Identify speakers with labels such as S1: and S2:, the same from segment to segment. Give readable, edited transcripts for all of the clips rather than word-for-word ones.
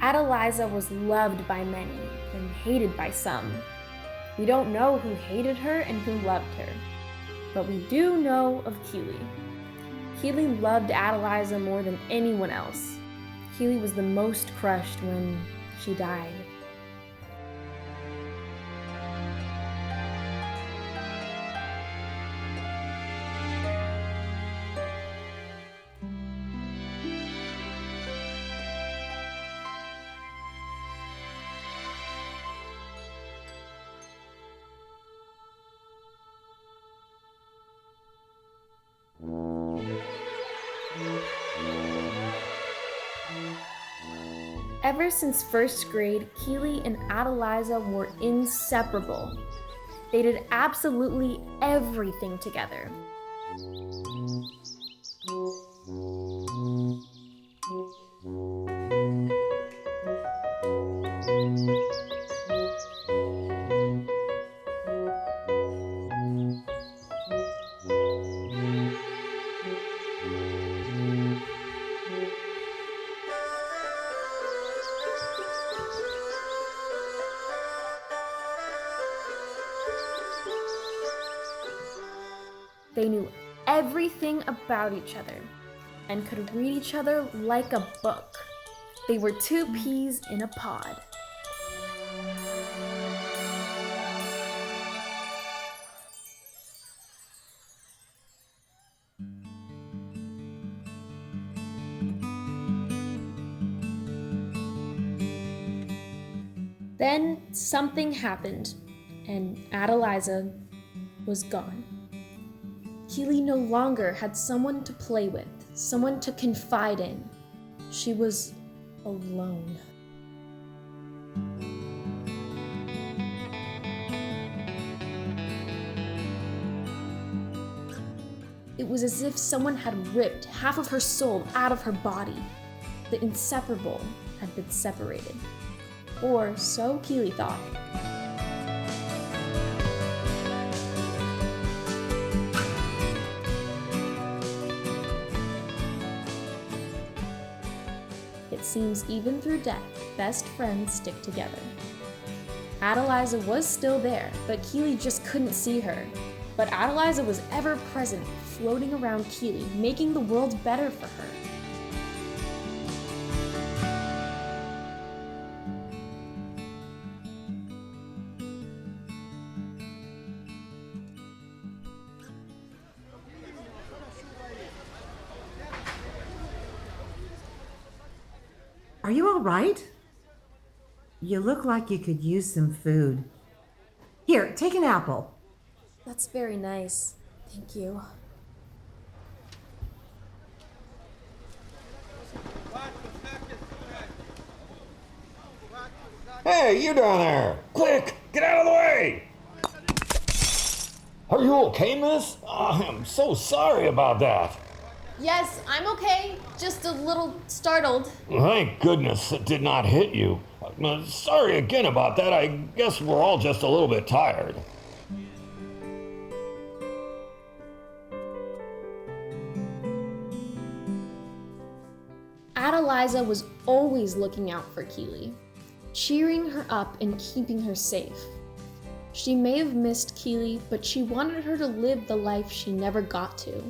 S1: Adeliza was loved by many and hated by some. We don't know who hated her and who loved her, but we do know of Keeley. Keeley loved Adeliza more than anyone else. Keeley was the most crushed when she died. Ever since first grade, Keeley and Adeliza were inseparable. They did absolutely everything together. They knew everything about each other and could read each other like a book. They were two peas in a pod. Then something happened, and Adeliza was gone. Keeley no longer had someone to play with, someone to confide in. She was alone. It was as if someone had ripped half of her soul out of her body. The inseparable had been separated. Or so Keeley thought. It seems even through death, best friends stick together. Adeliza was still there, but Keeley just couldn't see her. But Adeliza was ever present, floating around Keeley, making the world better for her.
S2: Are you all right? You look like you could use some food. Here, take an apple.
S1: That's very nice. Thank you.
S3: Hey, you down there! Quick, get out of the way! Are you okay, miss? I am so sorry about that.
S1: Yes, I'm okay. Just a little startled.
S3: Thank goodness it did not hit you. Sorry again about that. I guess we're all just a little bit tired.
S1: Adeliza was always looking out for Keeley, cheering her up and keeping her safe. She may have missed Keeley, but she wanted her to live the life she never got to.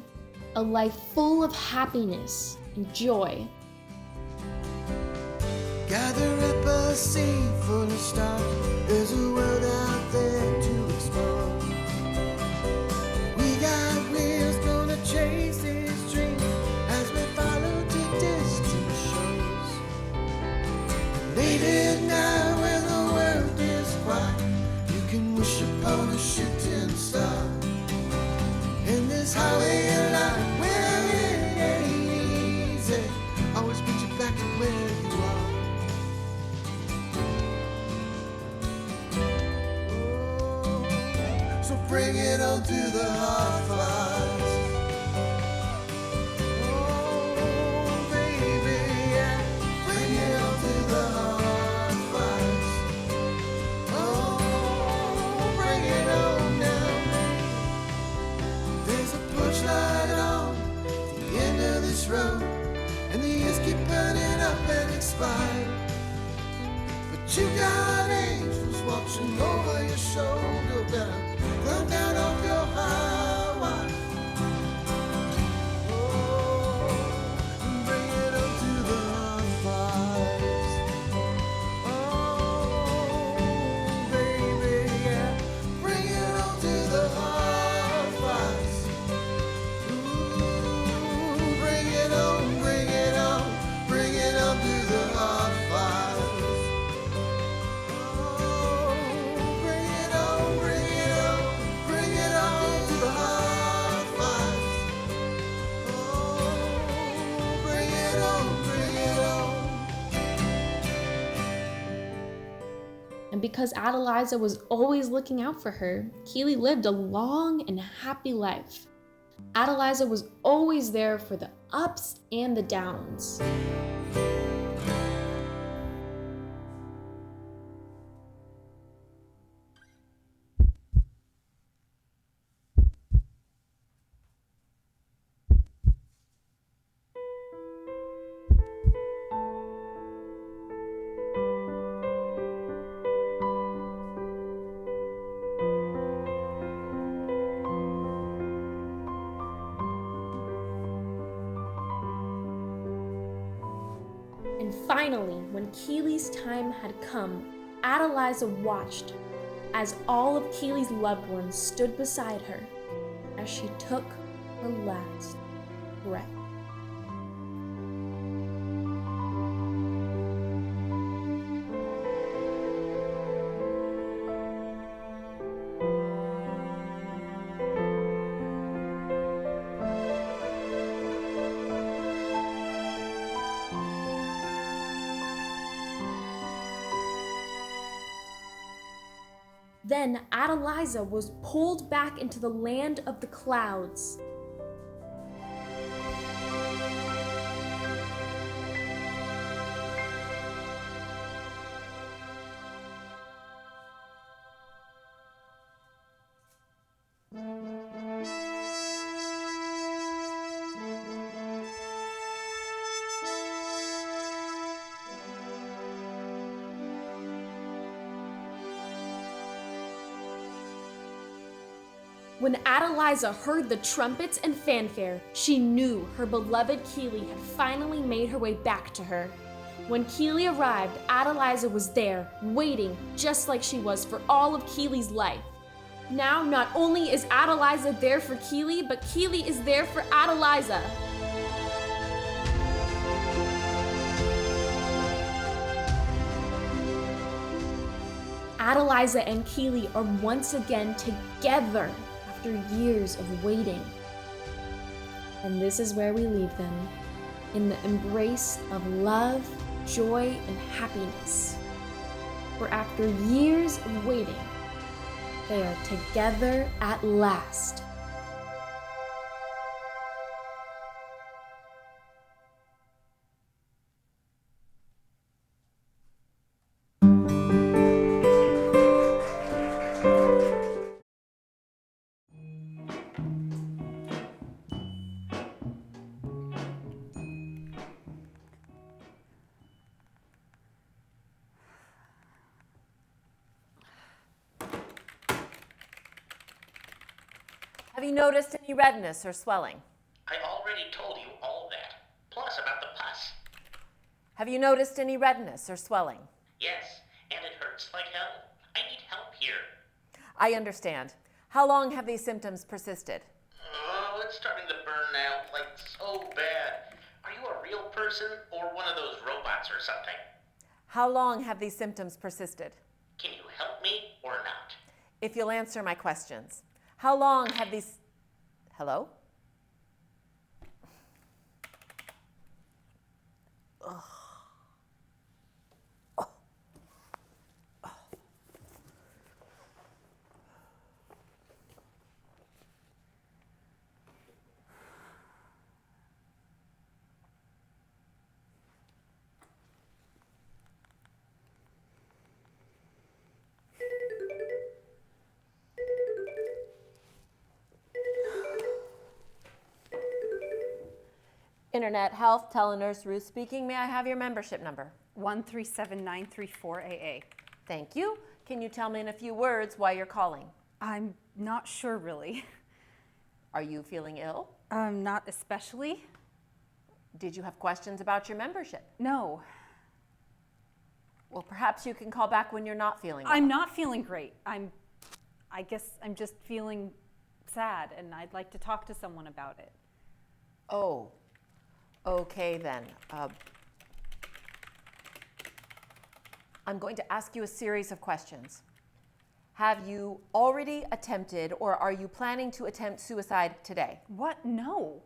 S1: A life full of happiness and joy.
S4: Gather up a sea full of stars. There's a world out there to explore. We got wheels gonna chase these dreams as we follow to distant shores. Late at night when the world is quiet, you can wish upon a shooting star. In this highway of life where it ain't easy, always put you back to where you are. Oh, so bring it on to the hard fires. Oh, baby, yeah, bring it on to the hard fires. Oh, bring it on now. There's a push light on the end of this road, and the years keep burning up and expire. You got angels watching over your shoulder. Better climb down off your high wire. Oh, and bring it up to the hot fires. Oh, baby, yeah. Bring it on to the hot fires. Ooh, bring it on, bring it on, bring it on to the hot fires.
S1: And because Adeliza was always looking out for her, Keeley lived a long and happy life. Adeliza was always there for the ups and the downs. And finally, when Keeley's time had come, Adeliza watched as all of Keeley's loved ones stood beside her as she took her last breath. Then Adeliza was pulled back into the land of the clouds. When Adeliza heard the trumpets and fanfare, she knew her beloved Keeley had finally made her way back to her. When Keeley arrived, Adeliza was there, waiting just like she was for all of Keeley's life. Now, not only is Adeliza there for Keeley, but Keeley is there for Adeliza. Adeliza and Keeley are once again together after years of waiting. And this is where we leave them, in the embrace of love, joy, and happiness. For after years of waiting, they are together at last.
S5: Have you noticed any redness or swelling?
S6: I already told you all that. Plus about the pus.
S5: Have you noticed any redness or swelling?
S6: Yes, and it hurts like hell. I need help here.
S5: I understand. How long have these symptoms persisted?
S6: Oh, it's starting to burn out, like so bad. Are you a real person or one of those robots or something?
S5: How long have these symptoms persisted?
S6: Can you help me or not?
S5: If you'll answer my questions. How long have these... Hello? Ugh. Oh. Oh. Internet Health Telenurse Ruth speaking. May I have your membership number?
S7: 137934AA.
S5: Thank you. Can you tell me in a few words why you're calling?
S7: I'm not sure really.
S5: Are you feeling ill?
S7: Not especially.
S5: Did you have questions about your membership?
S7: No.
S5: Well, perhaps you can call back when you're not feeling well.
S7: I'm not feeling great. I guess I'm just feeling sad, and I'd like to talk to someone about it.
S5: Oh, okay then. I'm going to ask you a series of questions. Have you already attempted or are you planning to attempt suicide today?
S7: What? No.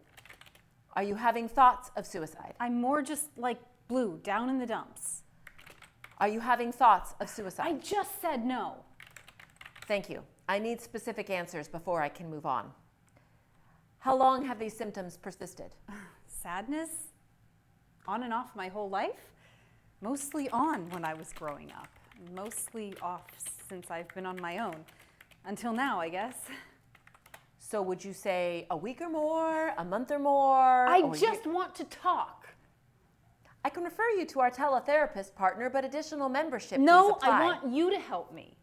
S5: Are you having thoughts of suicide?
S7: I'm more just like Blue, down in the dumps.
S5: Are you having thoughts of suicide?
S7: I just said no.
S5: Thank you. I need specific answers before I can move on. How long have these symptoms persisted?
S7: Sadness? On and off my whole life? Mostly on when I was growing up. Mostly off since I've been on my own. Until now, I guess.
S5: So would you say a week or more, a month or more?
S7: I just want to talk.
S5: I can refer you to our teletherapist partner, but additional membership fees
S7: No,
S5: apply.
S7: I want you to help me.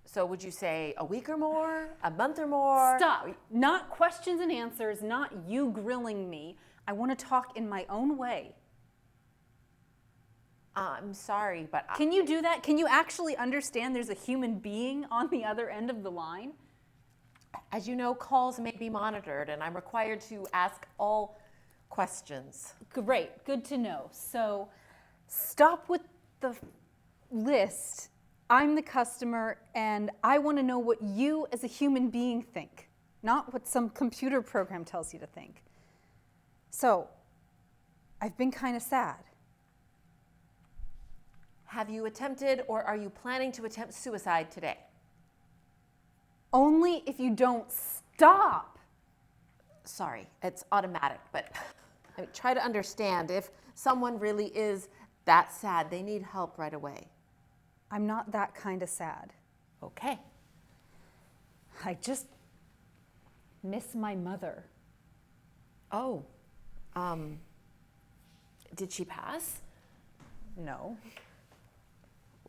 S5: So would you say a week or more, a month or more?
S7: Stop. Not questions and answers, not you grilling me. I want to talk in my own way.
S5: I'm sorry, but
S7: Can you do that? Can you actually understand there's a human being on the other end of the line?
S5: as you know, calls may be monitored, and I'm required to ask all questions.
S7: Great, good to know. So stop with the list. I'm the customer, and I want to know what you as a human being think, not what some computer program tells you to think. So, I've been kind of sad.
S5: Have you attempted or are you planning to attempt suicide today?
S7: Only if you don't stop.
S5: Sorry, it's automatic, but I mean, try to understand. If someone really is that sad, they need help right away.
S7: I'm not that kind of sad.
S5: Okay.
S7: I just miss my mother.
S5: Oh, did she pass?
S7: No.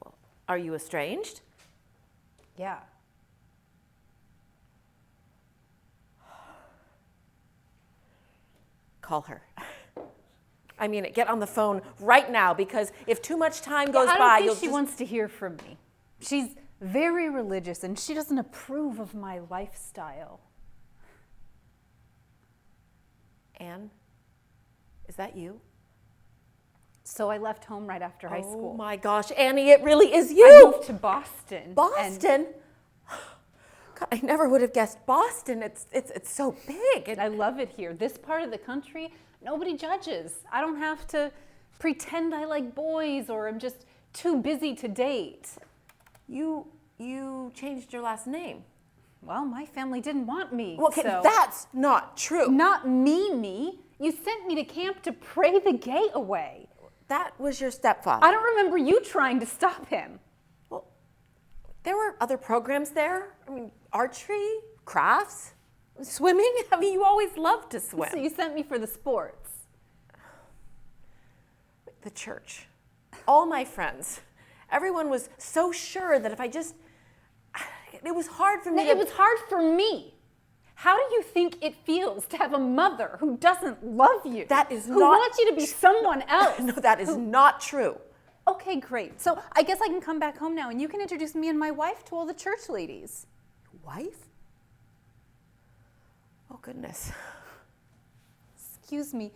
S5: Well, are you estranged?
S7: Yeah.
S5: Call her. I mean, get on the phone right now, because if too much time goes
S7: I
S5: by,
S7: don't
S5: you'll
S7: think she wants to hear from me. She's very religious, and she doesn't approve of my lifestyle.
S5: Anne, is that you?
S7: So I left home right after high school.
S5: Oh my gosh, Annie, it really is you.
S7: I moved to Boston.
S5: Boston? God, I never would have guessed Boston. It's so big.
S7: I love it here. This part of the country, nobody judges. I don't have to pretend I like boys or I'm just too busy to date.
S5: You changed your last name.
S7: Well, my family didn't want me.
S5: Well, okay,
S7: so.
S5: that's not true.
S7: Not me. You sent me to camp to pray the gay away.
S5: That was your stepfather.
S7: I don't remember you trying to stop him.
S5: Well, there were other programs there. I mean, archery, crafts, swimming. I mean, you always loved to swim.
S7: So you sent me for the sports.
S5: The church. All my friends. Everyone was so sure that if I just... It was hard for me
S7: It was hard for me. How do you think it feels to have a mother who doesn't love you?
S5: That is
S7: who
S5: not...
S7: wants you to be someone else?
S5: No, that is not true.
S7: Okay, great. So I guess I can come back home now and you can introduce me and my wife to all the church ladies.
S5: Wife? Oh, goodness.
S7: Excuse me.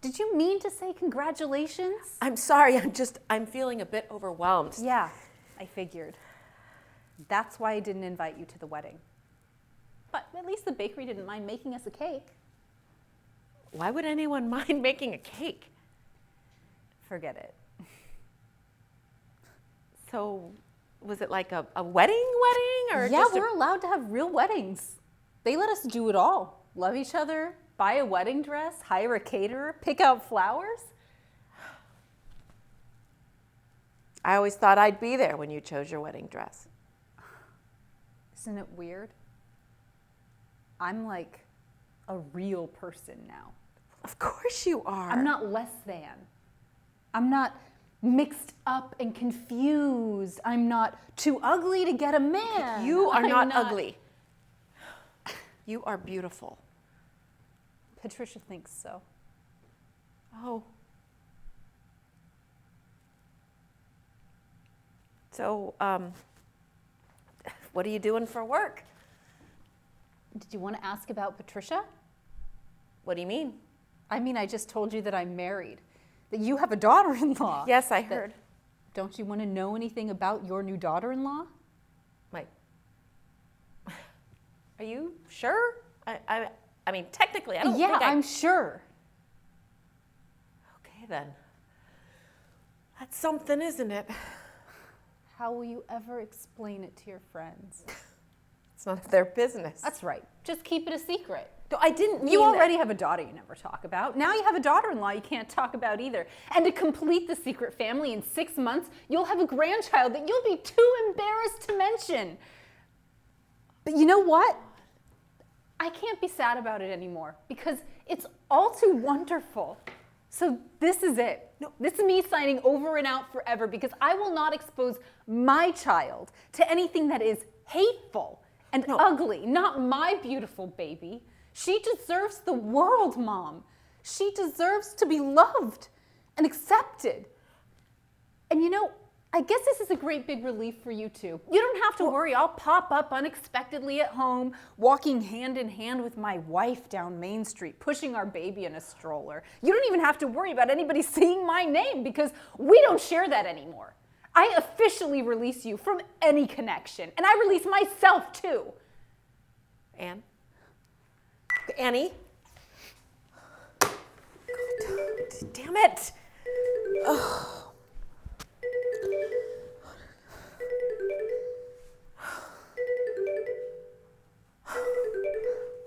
S7: Did you mean to say congratulations?
S5: I'm sorry. I'm feeling a bit overwhelmed.
S7: Yeah, I figured. That's why I didn't invite you to the wedding. But at least the bakery didn't mind making us a cake.
S5: Why would anyone mind making a cake?
S7: Forget it.
S5: So, was it like a wedding or
S7: Yeah,
S5: just
S7: we're allowed to have real weddings. They let us do it all. Love each other, buy a wedding dress, hire a caterer, pick out flowers.
S5: I always thought I'd be there when you chose your wedding dress.
S7: Isn't it weird? I'm like a real person now.
S5: Of course you are.
S7: I'm not less than. I'm not mixed up and confused. I'm not too ugly to get a man.
S5: You are
S7: I'm
S5: not ugly. You are beautiful.
S7: Patricia thinks so.
S5: Oh. So, what are you doing for work?
S7: Did you want to ask about Patricia?
S5: What do you mean?
S7: I mean, I just told you that I'm married, that you have a daughter-in-law.
S5: Yes, I heard.
S7: Don't you want to know anything about your new daughter-in-law?
S5: Like, are you sure? I mean, technically, I don't think
S7: I'm sure.
S5: Okay, then. That's something, isn't it?
S7: How will you ever explain it to your friends?
S5: It's none of their business.
S7: That's right. Just keep it a secret.
S5: No, I didn't mean
S7: You
S5: that.
S7: already have a daughter you never talk about. Now you have a daughter-in-law you can't talk about either. And to complete the secret family in 6 months, you'll have a grandchild that you'll be too embarrassed to mention. But you know what? I can't be sad about it anymore because it's all too wonderful. So this is it. No, this is me signing over and out forever because I will not expose my child to anything that is hateful and ugly, not my beautiful baby. She deserves the world, Mom. She deserves to be loved and accepted. And you know, I guess this is a great big relief for you too. You don't have to worry. I'll pop up unexpectedly at home, walking hand in hand with my wife down Main Street, pushing our baby in a stroller. You don't even have to worry about anybody seeing my name because we don't share that anymore. I officially release you from any connection, and I release myself too.
S5: Annie? God, damn it! Ugh.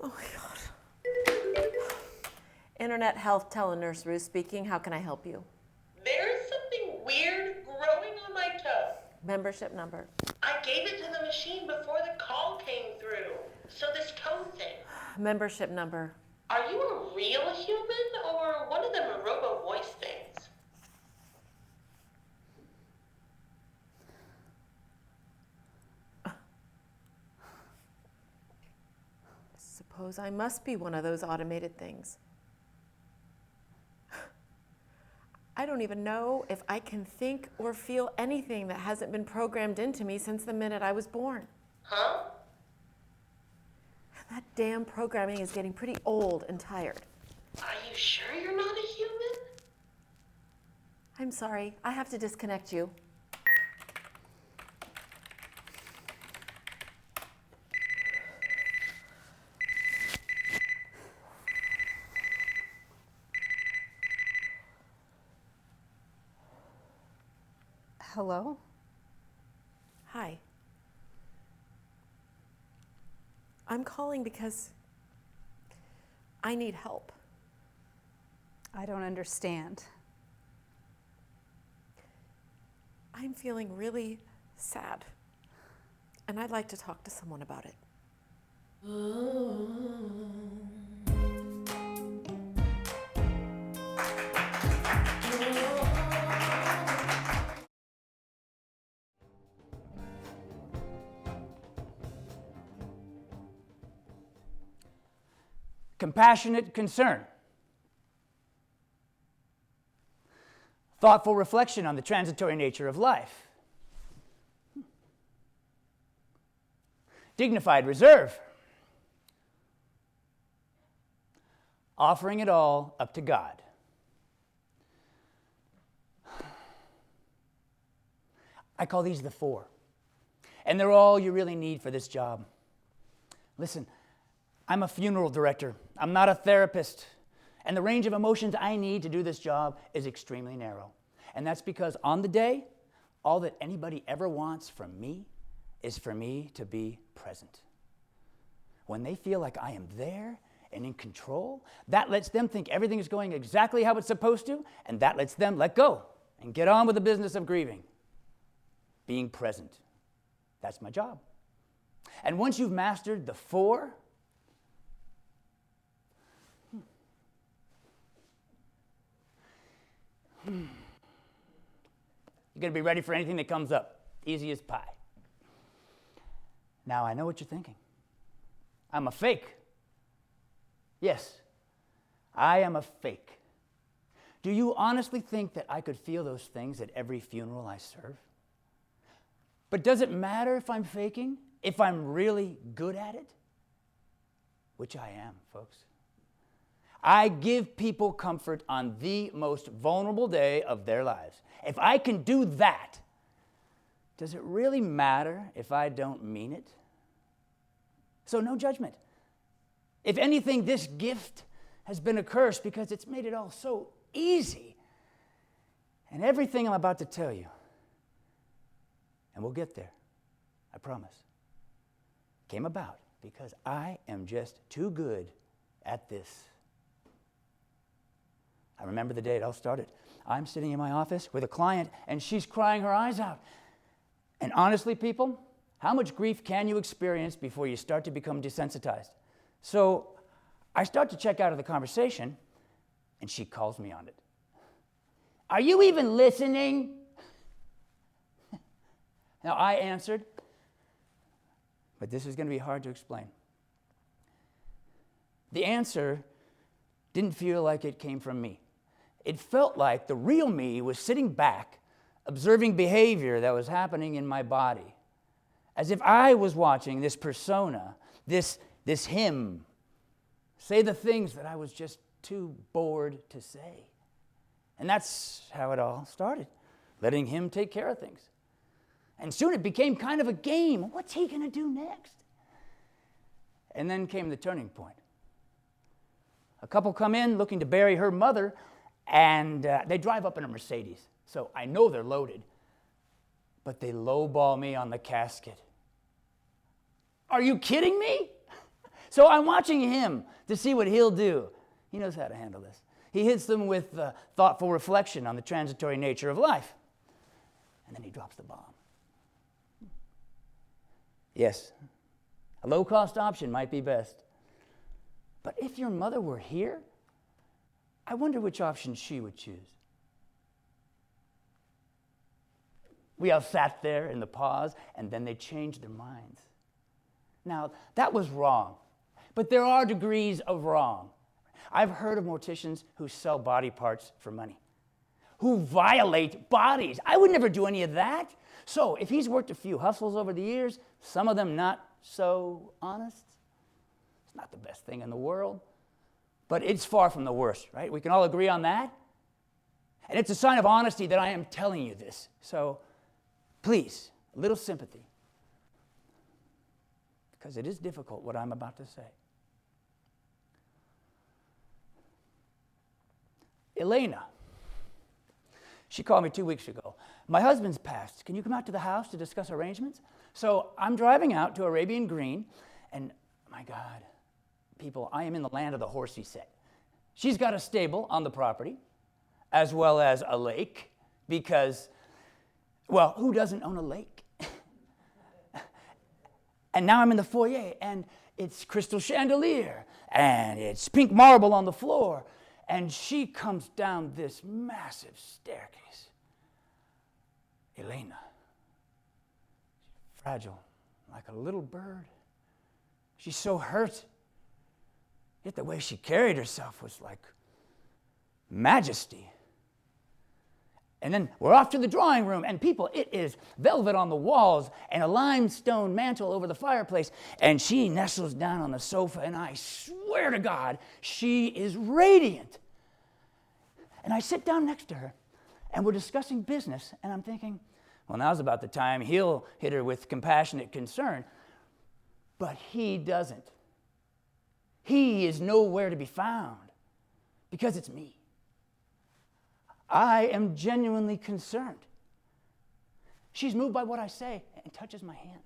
S5: Oh my God. Internet Health Telenurse Ruth speaking. How can I help you?
S6: There's something weird growing on my toe.
S5: Membership number.
S6: I gave it to the machine before the call came through. So this toe thing.
S5: Membership number.
S6: Are you a real human or one of them robo-voice things?
S5: Suppose I must be one of those automated things. I don't even know if I can think or feel anything that hasn't been programmed into me since the minute I was born.
S6: Huh?
S5: That damn programming is getting pretty old and tired.
S6: Are you sure you're not a human?
S5: I'm sorry, I have to disconnect you.
S7: Hello?
S5: Hi. I'm calling because I need help.
S7: I don't understand.
S5: I'm feeling really sad, and I'd like to talk to someone about it.
S8: Compassionate concern. Thoughtful reflection on the transitory nature of life. Dignified reserve. Offering it all up to God. I call these the 4. And they're all you really need for this job. Listen, I'm a funeral director. I'm not a therapist. And the range of emotions I need to do this job is extremely narrow. And that's because on the day, all that anybody ever wants from me is for me to be present. When they feel like I am there and in control, that lets them think everything is going exactly how it's supposed to, and that lets them let go and get on with the business of grieving. Being present. That's my job. And once you've mastered the 4, You're going to be ready for anything that comes up. Easy as pie. Now, I know what you're thinking. I'm a fake. Yes, I am a fake. Do you honestly think that I could feel those things at every funeral I serve? But does it matter if I'm faking? If I'm really good at it? Which I am, folks. I give people comfort on the most vulnerable day of their lives. If I can do that, does it really matter if I don't mean it? So no judgment. If anything, this gift has been a curse because it's made it all so easy. And everything I'm about to tell you, and we'll get there, I promise, came about because I am just too good at this. I remember the day it all started. I'm sitting in my office with a client, and she's crying her eyes out. And honestly, people, how much grief can you experience before you start to become desensitized? So I start to check out of the conversation, and she calls me on it. Are you even listening? Now, I answered, but this is going to be hard to explain. The answer didn't feel like it came from me. It felt like the real me was sitting back, observing behavior that was happening in my body, as if I was watching this persona, this him, say the things that I was just too bored to say. And that's how it all started, letting him take care of things. And soon it became kind of a game. What's he going to do next? And then came the turning point. A couple come in looking to bury her mother, and they drive up in a Mercedes. So I know they're loaded, but they lowball me on the casket. Are you kidding me? So I'm watching him to see what he'll do. He knows how to handle this. He hits them with thoughtful reflection on the transitory nature of life. And then he drops the bomb. Yes, a low-cost option might be best. But if your mother were here, I wonder which option she would choose. We all sat there in the pause, and then they changed their minds. Now, that was wrong, but there are degrees of wrong. I've heard of morticians who sell body parts for money, who violate bodies. I would never do any of that. So if he's worked a few hustles over the years, some of them not so honest, it's not the best thing in the world, but it's far from the worst, right? We can all agree on that. And it's a sign of honesty that I am telling you this. So please, a little sympathy, because it is difficult what I'm about to say. Elena, she called me 2 weeks ago. My husband's passed. Can you come out to the house to discuss arrangements? So I'm driving out to Arabian Green, and my God, people, I am in the land of the horsey set. She's got a stable on the property, as well as a lake, because, well, who doesn't own a lake? And now I'm in the foyer, and it's crystal chandelier, and it's pink marble on the floor, and she comes down this massive staircase. Elena, fragile, like a little bird. She's so hurt. Yet the way she carried herself was like majesty. And then we're off to the drawing room, and people, it is velvet on the walls and a limestone mantle over the fireplace, and she nestles down on the sofa, and I swear to God, she is radiant. And I sit down next to her, and we're discussing business, and I'm thinking, well, now's about the time he'll hit her with compassionate concern. But he doesn't. He is nowhere to be found because it's me. I am genuinely concerned. She's moved by what I say and touches my hand.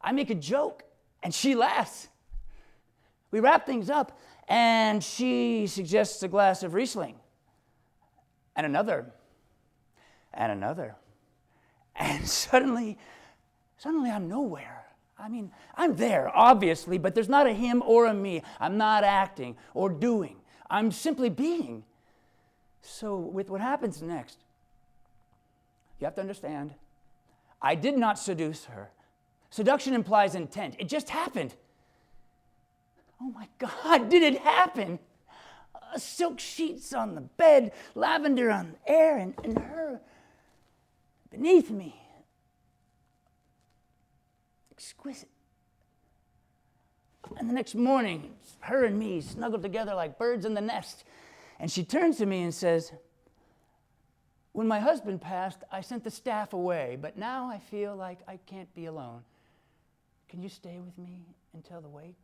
S8: I make a joke, and she laughs. We wrap things up, and she suggests a glass of Riesling, and another, and another. And suddenly I'm nowhere. I mean, I'm there, obviously, but there's not a him or a me. I'm not acting or doing. I'm simply being. So with what happens next, you have to understand, I did not seduce her. Seduction implies intent. It just happened. Oh my God, did it happen? Silk sheets on the bed, lavender on the air, and her beneath me. Exquisite. And the next morning, her and me snuggled together like birds in the nest. And she turns to me and says, when my husband passed, I sent the staff away, but now I feel like I can't be alone. Can you stay with me until the wake?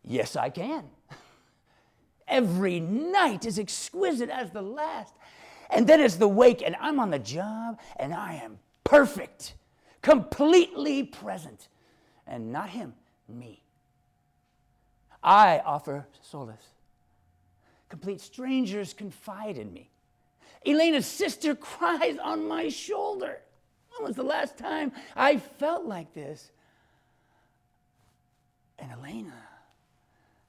S8: Yes, I can. Every night is exquisite as the last. And then it's the wake, and I'm on the job, and I am perfect, completely present. And not him, me. I offer solace. Complete strangers confide in me. Elena's sister cries on my shoulder. When was the last time I felt like this? And Elena,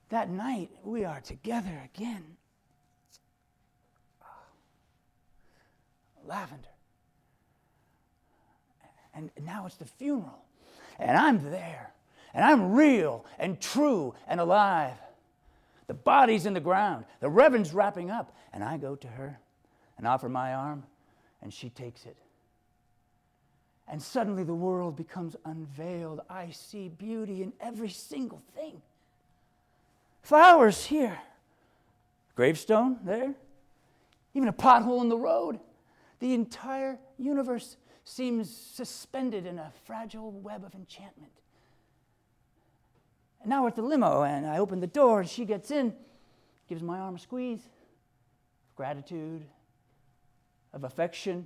S8: that night we are together again. Lavender. And now it's the funeral. And I'm there. And I'm real and true and alive. The body's in the ground. The reverend's wrapping up. And I go to her and offer my arm, and she takes it. And suddenly the world becomes unveiled. I see beauty in every single thing. Flowers here. Gravestone there. Even a pothole in the road. The entire universe seems suspended in a fragile web of enchantment. And now we're at the limo, and I open the door, and she gets in, gives my arm a squeeze, of gratitude, of affection,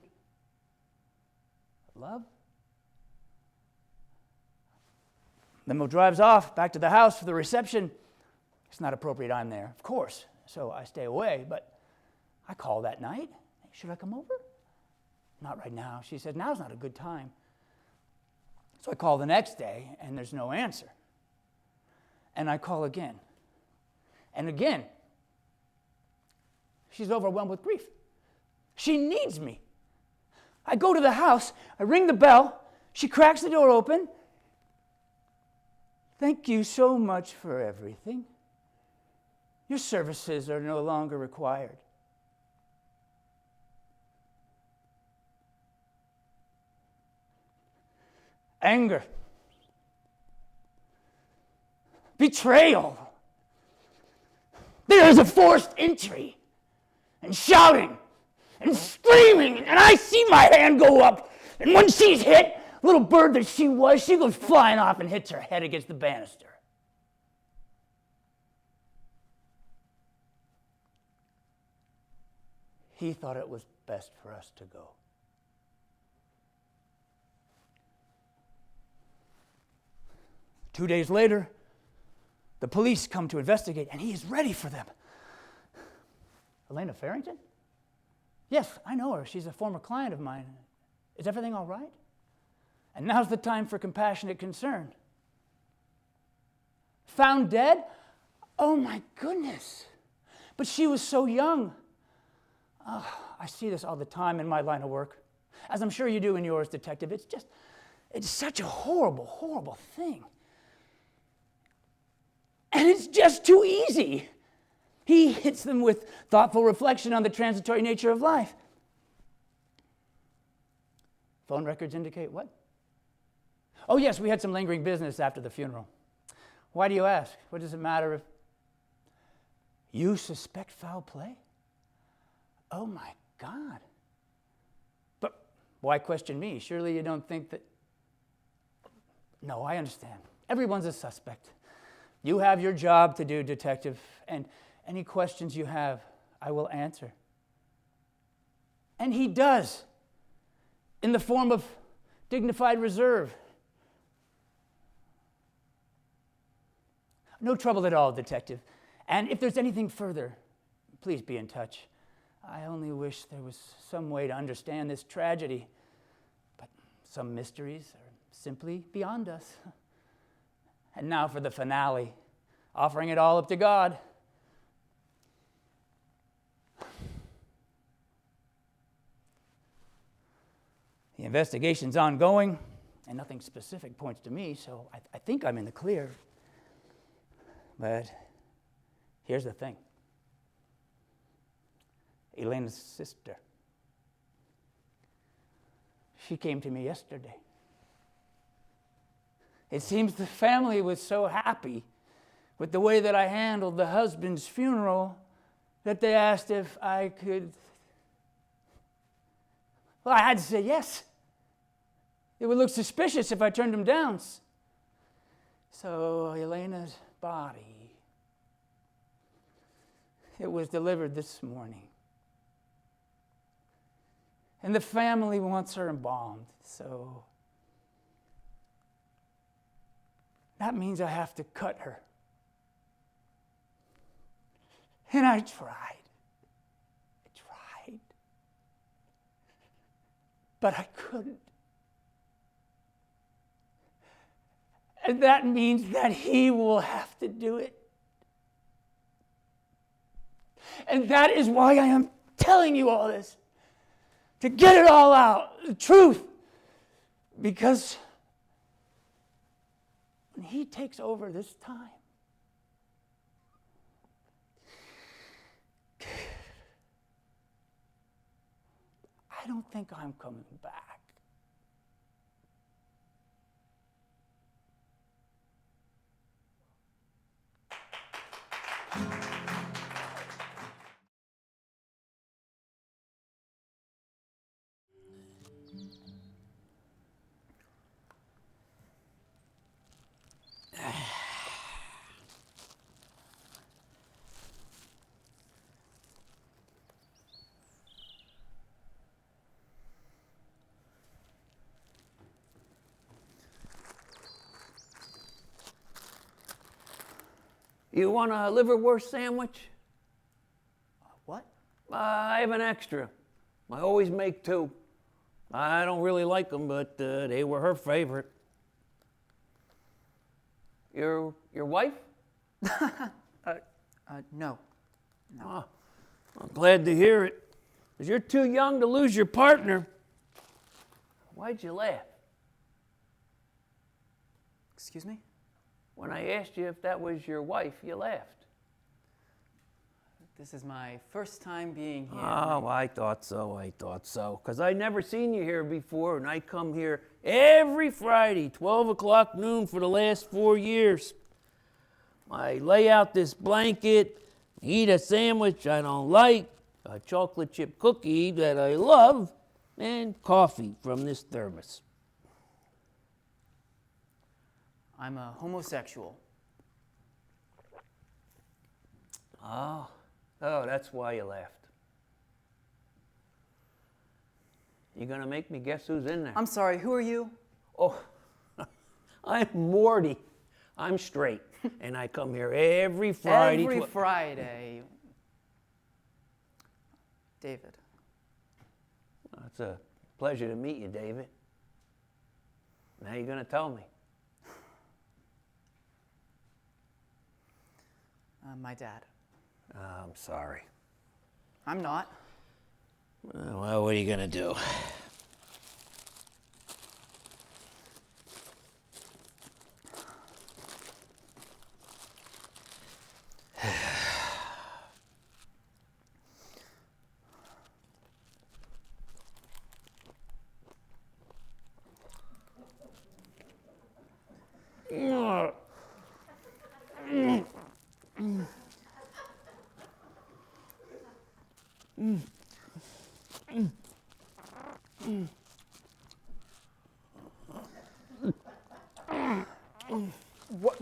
S8: of love. Limo drives off back to the house for the reception. It's not appropriate I'm there, of course, so I stay away, but I call that night. Should I come over? Not right now. She said, now's not a good time. So I call the next day, and there's no answer. And I call again. And again. She's overwhelmed with grief. She needs me. I go to the house. I ring the bell. She cracks the door open. Thank you so much for everything. Your services are no longer required. Anger. Betrayal. There is a forced entry, and shouting, and screaming, and I see my hand go up, and when she's hit, little bird that she was, she goes flying off and hits her head against the banister. He thought it was best for us to go. Two days later, the police come to investigate, and he is ready for them. Elena Farrington? Yes, I know her. She's a former client of mine. Is everything all right? And now's the time for compassionate concern. Found dead? Oh my goodness. But she was so young. Oh, I see this all the time in my line of work. As I'm sure you do in yours, Detective. It's such a horrible, horrible thing. And it's just too easy. He hits them with thoughtful reflection on the transitory nature of life. Phone records indicate what? Oh, yes, we had some lingering business after the funeral. Why do you ask? What does it matter if you suspect foul play? Oh, my God. But why question me? Surely you don't think that... No, I understand. Everyone's a suspect. You have your job to do, Detective, and any questions you have, I will answer. And he does, in the form of dignified reserve. No trouble at all, Detective. And if there's anything further, please be in touch. I only wish there was some way to understand this tragedy, but some mysteries are simply beyond us. And now for the finale, offering it all up to God. investigation's ongoing, and nothing specific points to me, so I think I'm in the clear. But here's the thing. Elena's sister. She came to me yesterday. It seems the family was so happy with the way that I handled the husband's funeral that they asked if I could. Well, I had to say yes. It would look suspicious if I turned them down. So Elena's body, it was delivered this morning. And the family wants her embalmed, so that means I have to cut her. And I tried. But I couldn't. And that means that he will have to do it. And that is why I am telling you all this. To get it all out, the truth. Because when he takes over this time, I don't think I'm coming back.
S9: You want a liverwurst sandwich?
S8: What?
S9: I have an extra. I always make 2. I don't really like them, but they were her favorite. Your wife?
S8: No.
S9: Oh, I'm glad to hear it. Because you're too young to lose your partner. Why'd you laugh?
S8: Excuse me?
S9: When I asked you if that was your wife, you laughed.
S8: This is my first time being here.
S9: Oh, I thought so. Because I never seen you here before, and I come here every Friday, 12 o'clock noon for the last 4 years. I lay out this blanket, eat a sandwich I don't like, a chocolate chip cookie that I love, and coffee from this thermos.
S8: I'm a homosexual.
S9: Oh, that's why you laughed. You gonna make me guess who's in there?
S8: I'm sorry, who are you?
S9: Oh, I'm Morty. I'm straight, and I come here every Friday.
S8: Every Friday. David.
S9: It's a pleasure to meet you, David. Now you're gonna tell me.
S8: My dad.
S9: I'm sorry.
S8: I'm not.
S9: Well, what are you gonna do?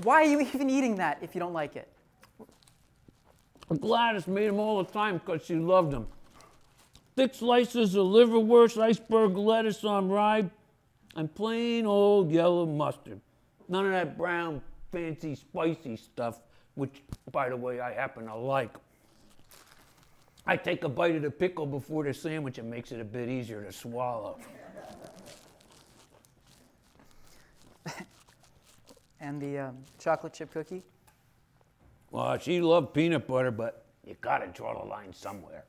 S8: Why are you even eating that if you don't like it?
S9: Gladys made them all the time because she loved them. Thick slices of liverwurst, iceberg lettuce on rye, and plain old yellow mustard. None of that brown, fancy, spicy stuff, which, by the way, I happen to like. I take a bite of the pickle before the sandwich. It makes it a bit easier to swallow.
S8: And the chocolate chip cookie?
S9: Well, she loved peanut butter, but you gotta draw the line somewhere.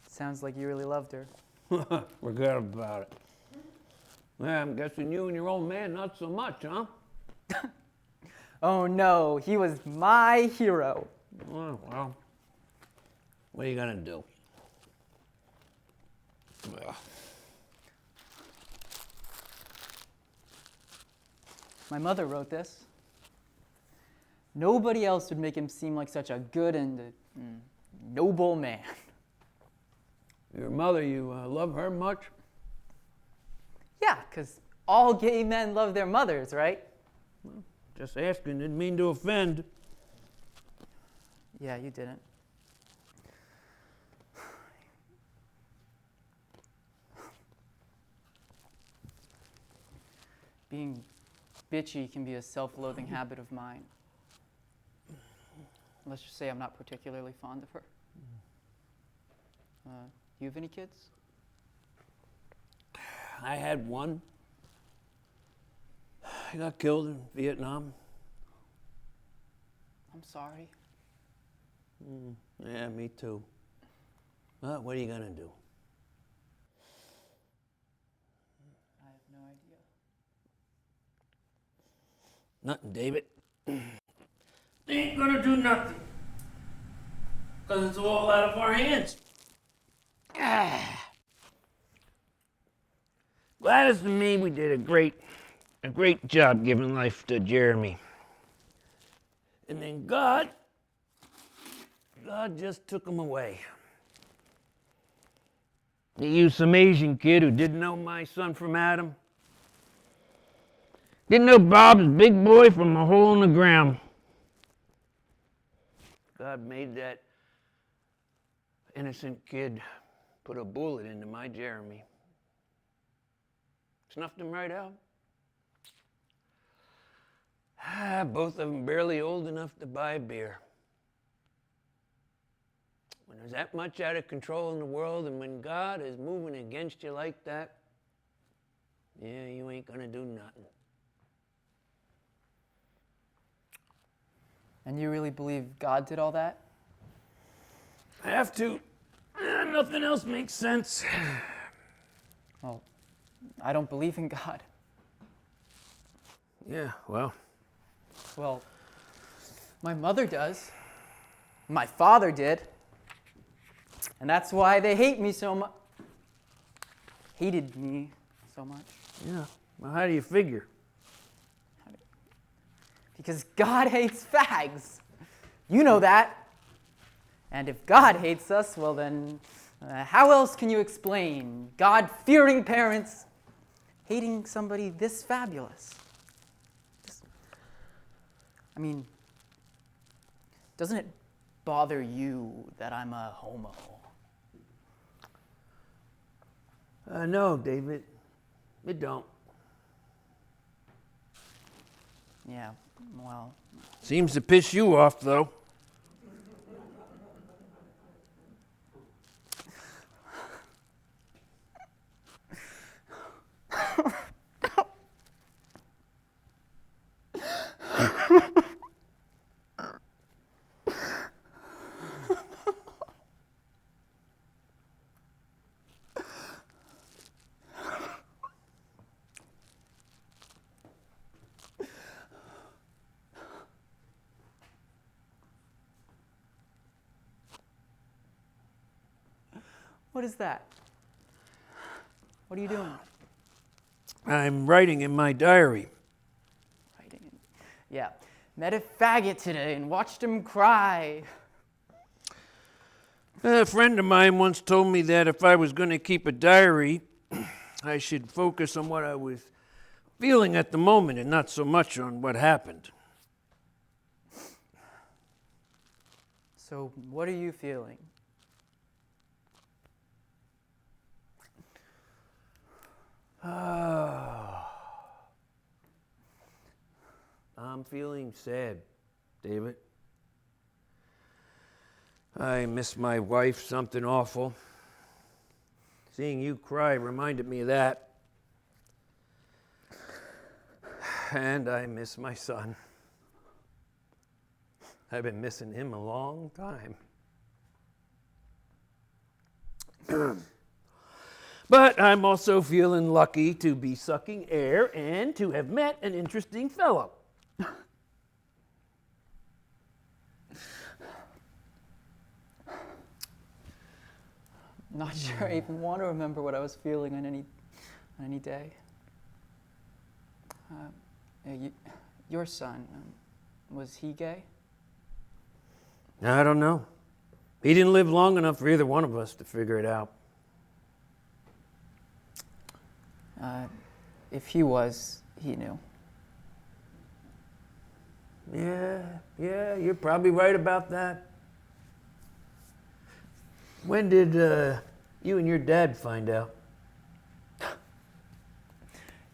S8: Sounds like you really loved her.
S9: Forget about it. Yeah, I'm guessing you and your old man not so much, huh?
S10: Oh no, he was my hero.
S9: Oh, well, what are you gonna do? Ugh.
S10: My mother wrote this. Nobody else would make him seem like such a good and noble man.
S9: Your mother, you love her much?
S10: Yeah, because all gay men love their mothers, right?
S9: Well, just asking, didn't mean to offend.
S10: Yeah, you didn't. Being bitchy can be a self-loathing habit of mine. Let's just say I'm not particularly fond of her. You have any kids?
S9: I had one. He got killed in Vietnam.
S10: I'm sorry.
S9: Yeah, me too. Well, what are you gonna do?
S10: I have no idea.
S9: Nothing, David. Ain't gonna do nothing. Because it's all out of our hands. Gladys and me, we did a great job giving life to Jeremy. And then God just took him away. He used some Asian kid who didn't know my son from Adam. Didn't know Bob's big boy from a hole in the ground. God made that innocent kid put a bullet into my Jeremy. Snuffed him right out. Both of them barely old enough to buy beer. When there's that much out of control in the world, and when God is moving against you like that, yeah, you ain't gonna do nothing.
S10: And you really believe God did all that?
S9: I have to. Nothing else makes sense.
S10: Well, I don't believe in God.
S9: Yeah, well.
S10: Well, my mother does. My father did. And that's why they hate me so much. Hated me so much.
S9: Yeah, well, how do you figure?
S10: Because God hates fags. You know that. And if God hates us, well then, how else can you explain God-fearing parents hating somebody this fabulous? I mean, doesn't it bother you that I'm a homo?
S9: No, David, it don't.
S10: Yeah, well.
S9: Seems to piss you off, though.
S10: What is that? What are you doing?
S9: I'm writing in my diary.
S10: Writing. Yeah. Met a faggot today and watched him cry.
S9: A friend of mine once told me that if I was going to keep a diary, I should focus on what I was feeling at the moment and not so much on what happened.
S10: So, what are you feeling?
S9: I'm feeling sad, David. I miss my wife something awful. Seeing you cry reminded me of that. And I miss my son. I've been missing him a long time. But I'm also feeling lucky to be sucking air and to have met an interesting fellow.
S10: Not sure I even want to remember what I was feeling on any day. Your son, was he gay?
S9: I don't know. He didn't live long enough for either one of us to figure it out.
S10: If he was, he knew.
S9: Yeah, you're probably right about that. When did you and your dad find out?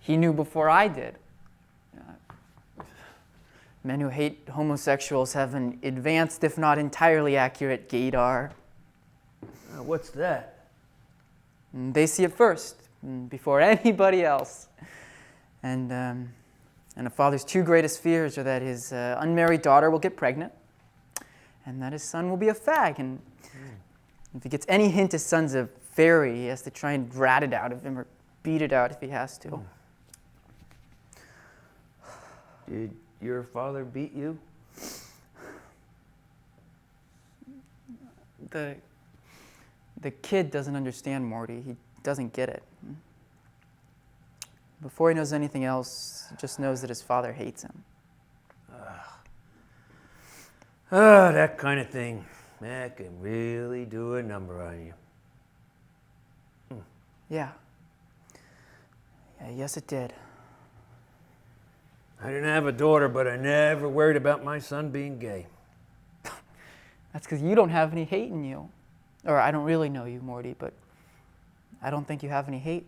S10: He knew before I did. Men who hate homosexuals have an advanced, if not entirely accurate, gaydar.
S9: What's that?
S10: They see it first, before anybody else. And a father's two greatest fears are that his unmarried daughter will get pregnant, and that his son will be a fag. And if he gets any hint his son's a fairy, he has to try and rat it out of him or beat it out if he has to.
S9: Did your father beat you?
S10: The kid doesn't understand Morty. He doesn't get it. Before he knows anything else, he just knows that his father hates him.
S9: That kind of thing. That can really do a number on you.
S10: Yeah, yes it did.
S9: I didn't have a daughter, but I never worried about my son being gay.
S10: That's because you don't have any hate in you. Or I don't really know you, Morty, but I don't think you have any hate.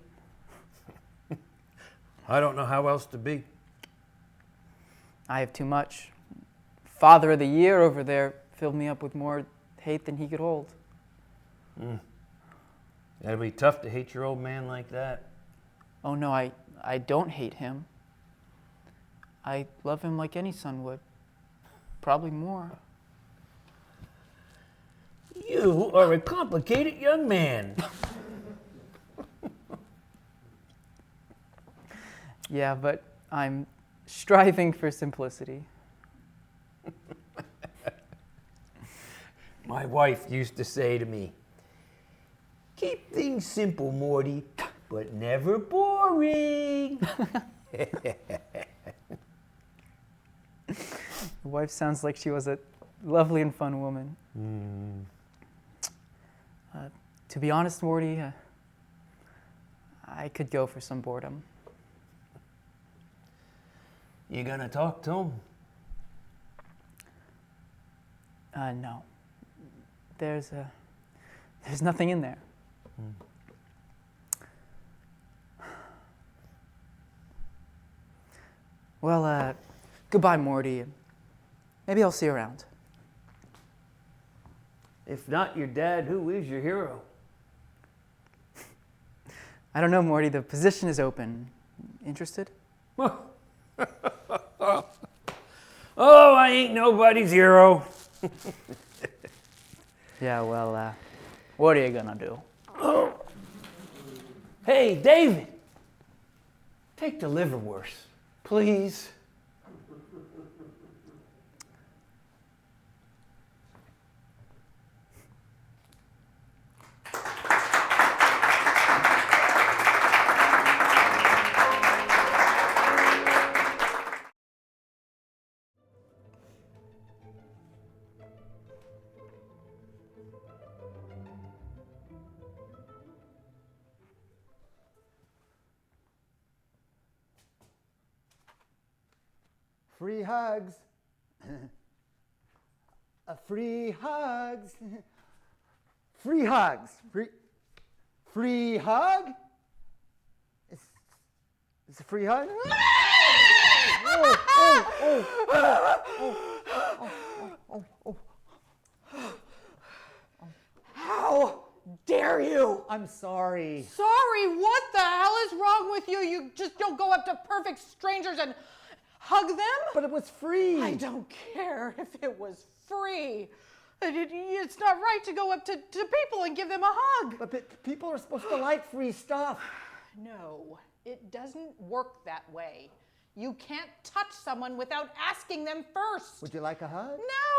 S9: I don't know how else to be.
S10: I have too much. Father of the Year over there filled me up with more hate than he could hold.
S9: That'd be tough to hate your old man like that.
S10: Oh no, I don't hate him. I love him like any son would. Probably more.
S9: You are a complicated young man.
S10: Yeah, but I'm striving for simplicity.
S9: My wife used to say to me, "Keep things simple, Morty, but never boring."
S10: Your wife sounds like she was a lovely and fun woman. To be honest, Morty, I could go for some boredom.
S9: You gonna talk to him?
S10: No. There's nothing in there. Well, goodbye, Morty. Maybe I'll see you around.
S9: If not your dad, who is your hero?
S10: I don't know, Morty. The position is open. Interested?
S9: Oh, I ain't nobody's hero.
S10: Yeah, well, what are you gonna do?
S9: Oh. Hey, David. Take the liverwurst, please.
S11: Free hugs. Free hugs. Free hugs. Free hug? It's a free hug?
S12: How dare you?
S11: I'm sorry.
S12: Sorry? What the hell is wrong with you? You just don't go up to perfect strangers and hug them?
S11: But it was free.
S12: I don't care if it was free. It's not right to go up to people and give them a hug.
S11: But people are supposed to like free stuff.
S12: No, it doesn't work that way. You can't touch someone without asking them first.
S11: Would you like a hug?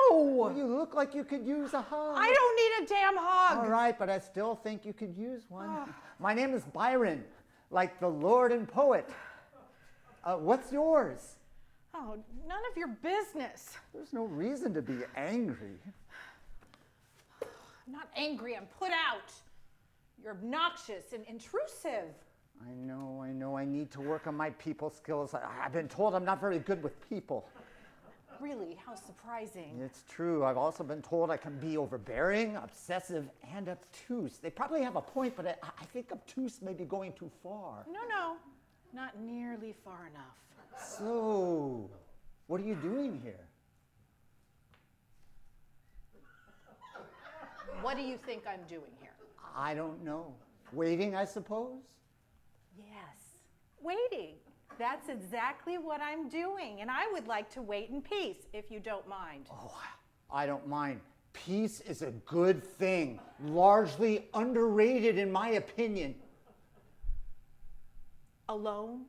S12: No!
S11: Well, you look like you could use a hug.
S12: I don't need a damn hug.
S11: All right, but I still think you could use one. My name is Byron, like the Lord and poet. What's yours?
S12: Oh, none of your business.
S11: There's no reason to be angry.
S12: I'm not angry, I'm put out. You're obnoxious and intrusive.
S11: I know. I need to work on my people skills. I've been told I'm not very good with people.
S12: Really? How surprising.
S11: It's true. I've also been told I can be overbearing, obsessive, and obtuse. They probably have a point, but I think obtuse may be going too far.
S12: No. Not nearly far enough.
S11: So, what are you doing here?
S12: What do you think I'm doing here?
S11: I don't know. Waiting, I suppose?
S12: Yes, waiting. That's exactly what I'm doing, and I would like to wait in peace, if you don't mind.
S11: Oh, I don't mind. Peace is a good thing, largely underrated in my opinion.
S12: Alone?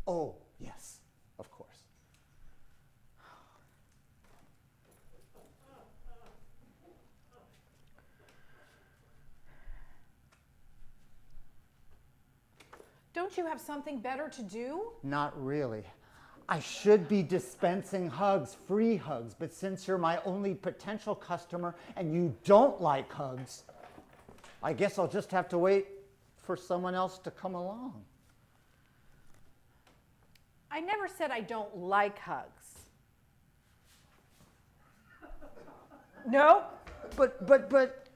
S11: Oh, yes, of course.
S12: Don't you have something better to do?
S11: Not really. I should be dispensing hugs, free hugs, but since you're my only potential customer and you don't like hugs, I guess I'll just have to wait for someone else to come along.
S12: I never said I don't like hugs. No?
S11: But...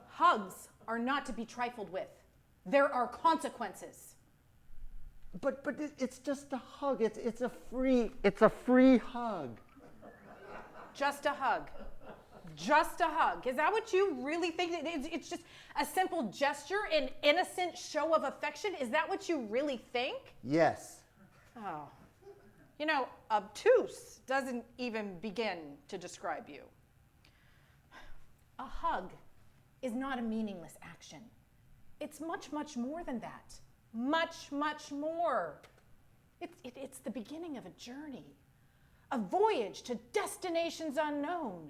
S12: Hugs are not to be trifled with. There are consequences.
S11: But it's just a hug. It's a free hug.
S12: Just a hug. Just a hug. Is that what you really think? It's just a simple gesture, an innocent show of affection? Is that what you really think?
S11: Yes.
S12: Oh. You know, obtuse doesn't even begin to describe you. A hug is not a meaningless action. It's much, much more than that. Much, much more. It's the beginning of a journey, a voyage to destinations unknown,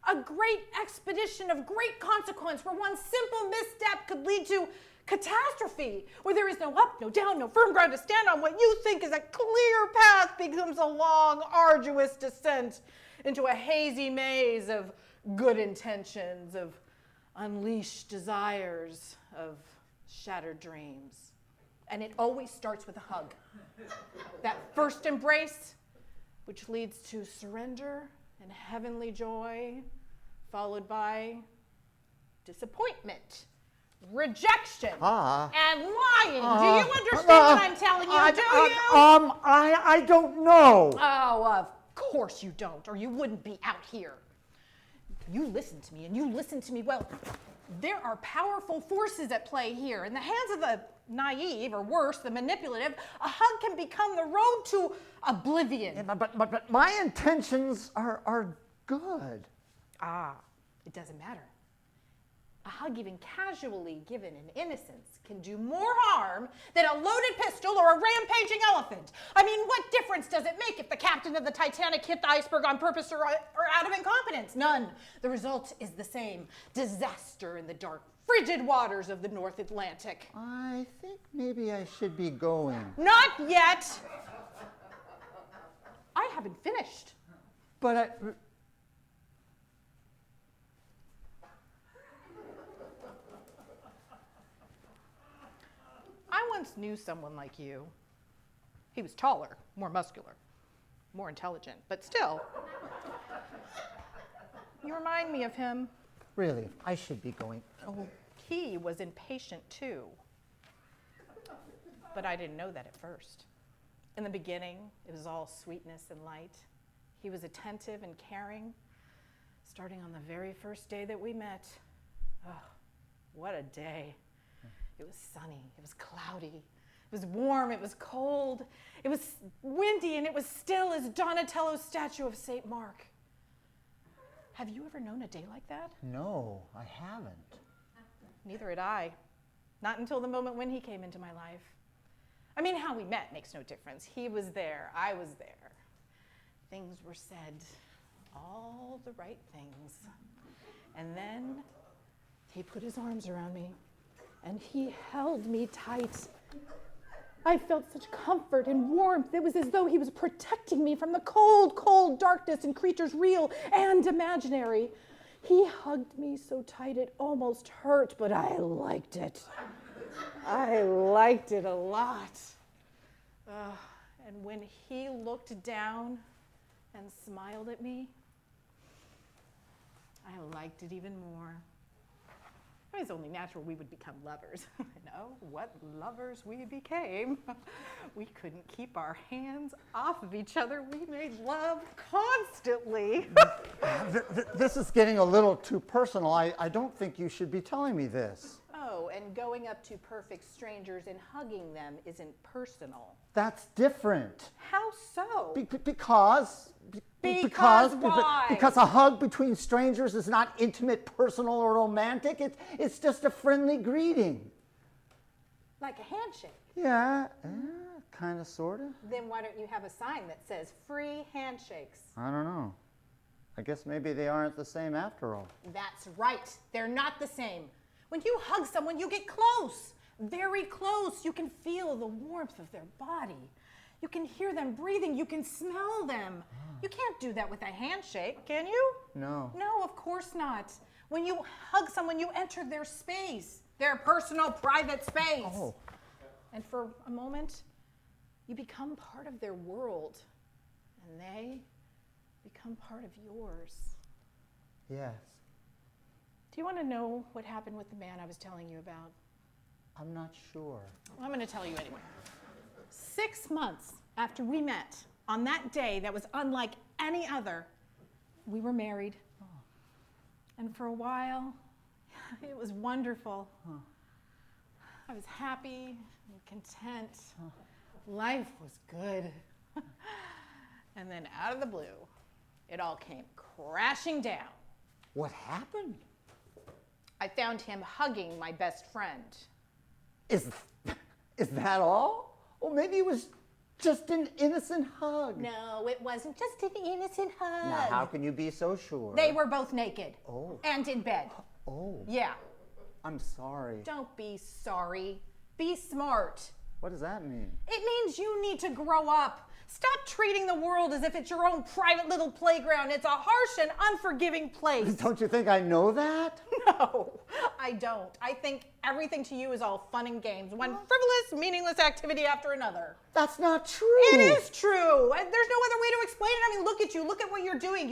S12: a great expedition of great consequence where one simple misstep could lead to catastrophe, where there is no up, no down, no firm ground to stand on. What you think is a clear path becomes a long, arduous descent into a hazy maze of good intentions, of unleashed desires, of shattered dreams. And it always starts with a hug. That first embrace, which leads to surrender and heavenly joy, followed by disappointment, rejection, and lying. Do you understand what I'm telling you? Do you?
S11: I don't know.
S12: Oh, of course you don't, or you wouldn't be out here. You listen to me, and you listen to me well. There are powerful forces at play here. In the hands of the naive, or worse, the manipulative, a hug can become the road to oblivion.
S11: Yeah, but my intentions are good.
S12: It doesn't matter. A hug even casually given in innocence can do more harm than a loaded pistol or a rampaging elephant. I mean, what difference does it make if the captain of the Titanic hit the iceberg on purpose or out of incompetence? None. The result is the same. Disaster in the dark, frigid waters of the North Atlantic.
S11: I think maybe I should be going.
S12: Not yet. I haven't finished.
S11: But
S12: I once knew someone like you. He was taller, more muscular, more intelligent, but still. You remind me of him.
S11: Really, I should be going.
S12: Oh, he was impatient too. But I didn't know that at first. In the beginning, it was all sweetness and light. He was attentive and caring, starting on the very first day that we met. Oh, what a day. It was sunny, it was cloudy, it was warm, it was cold, it was windy, and it was still as Donatello's statue of St. Mark. Have you ever known a day like that?
S11: No, I haven't.
S12: Neither had I. Not until the moment when he came into my life. I mean, how we met makes no difference. He was there, I was there. Things were said, all the right things. And then he put his arms around me and he held me tight. I felt such comfort and warmth. It was as though he was protecting me from the cold, cold darkness and creatures real and imaginary. He hugged me so tight it almost hurt, but I liked it. I liked it a lot. And when he looked down and smiled at me, I liked it even more. It was only natural we would become lovers. What lovers we became. We couldn't keep our hands off of each other. We made love constantly.
S11: This is getting a little too personal. I don't think you should be telling me this.
S12: Oh, and going up to perfect strangers and hugging them isn't personal.
S11: That's different.
S12: How so?
S11: Because
S12: why?
S11: Because a hug between strangers is not intimate, personal, or romantic. It's just a friendly greeting.
S12: Like a handshake.
S11: Yeah, kind of, sort of.
S12: Then why don't you have a sign that says free handshakes?
S11: I don't know. I guess maybe they aren't the same after all.
S12: That's right. They're not the same. When you hug someone, you get close, very close. You can feel the warmth of their body. You can hear them breathing. You can smell them. You can't do that with a handshake, can you?
S11: No.
S12: No, of course not. When you hug someone, you enter their space, their personal, private space.
S11: Oh.
S12: And for a moment, you become part of their world, and they become part of yours.
S11: Yes.
S12: Do you want to know what happened with the man I was telling you about?
S11: I'm not sure.
S12: Well, I'm going to tell you anyway. 6 months after we met, on that day that was unlike any other, we were married. Oh. And for a while, it was wonderful. Huh. I was happy and content. Huh. Life was good. And then out of the blue, it all came crashing down.
S11: What happened?
S12: I found him hugging my best friend.
S11: Is that all? Well, maybe it was just an innocent hug.
S12: No, it wasn't just an innocent hug.
S11: Now, how can you be so sure?
S12: They were both naked.
S11: Oh.
S12: And in bed.
S11: Oh.
S12: Yeah.
S11: I'm sorry.
S12: Don't be sorry. Be smart.
S11: What does that mean?
S12: It means you need to grow up. Stop treating the world as if it's your own private little playground. It's a harsh and unforgiving place.
S11: Don't you think I know that?
S12: No, I don't. I think everything to you is all fun and games. One frivolous, meaningless activity after another.
S11: That's not true.
S12: It is true. There's no other way to explain it. I mean, look at you. Look at what you're doing.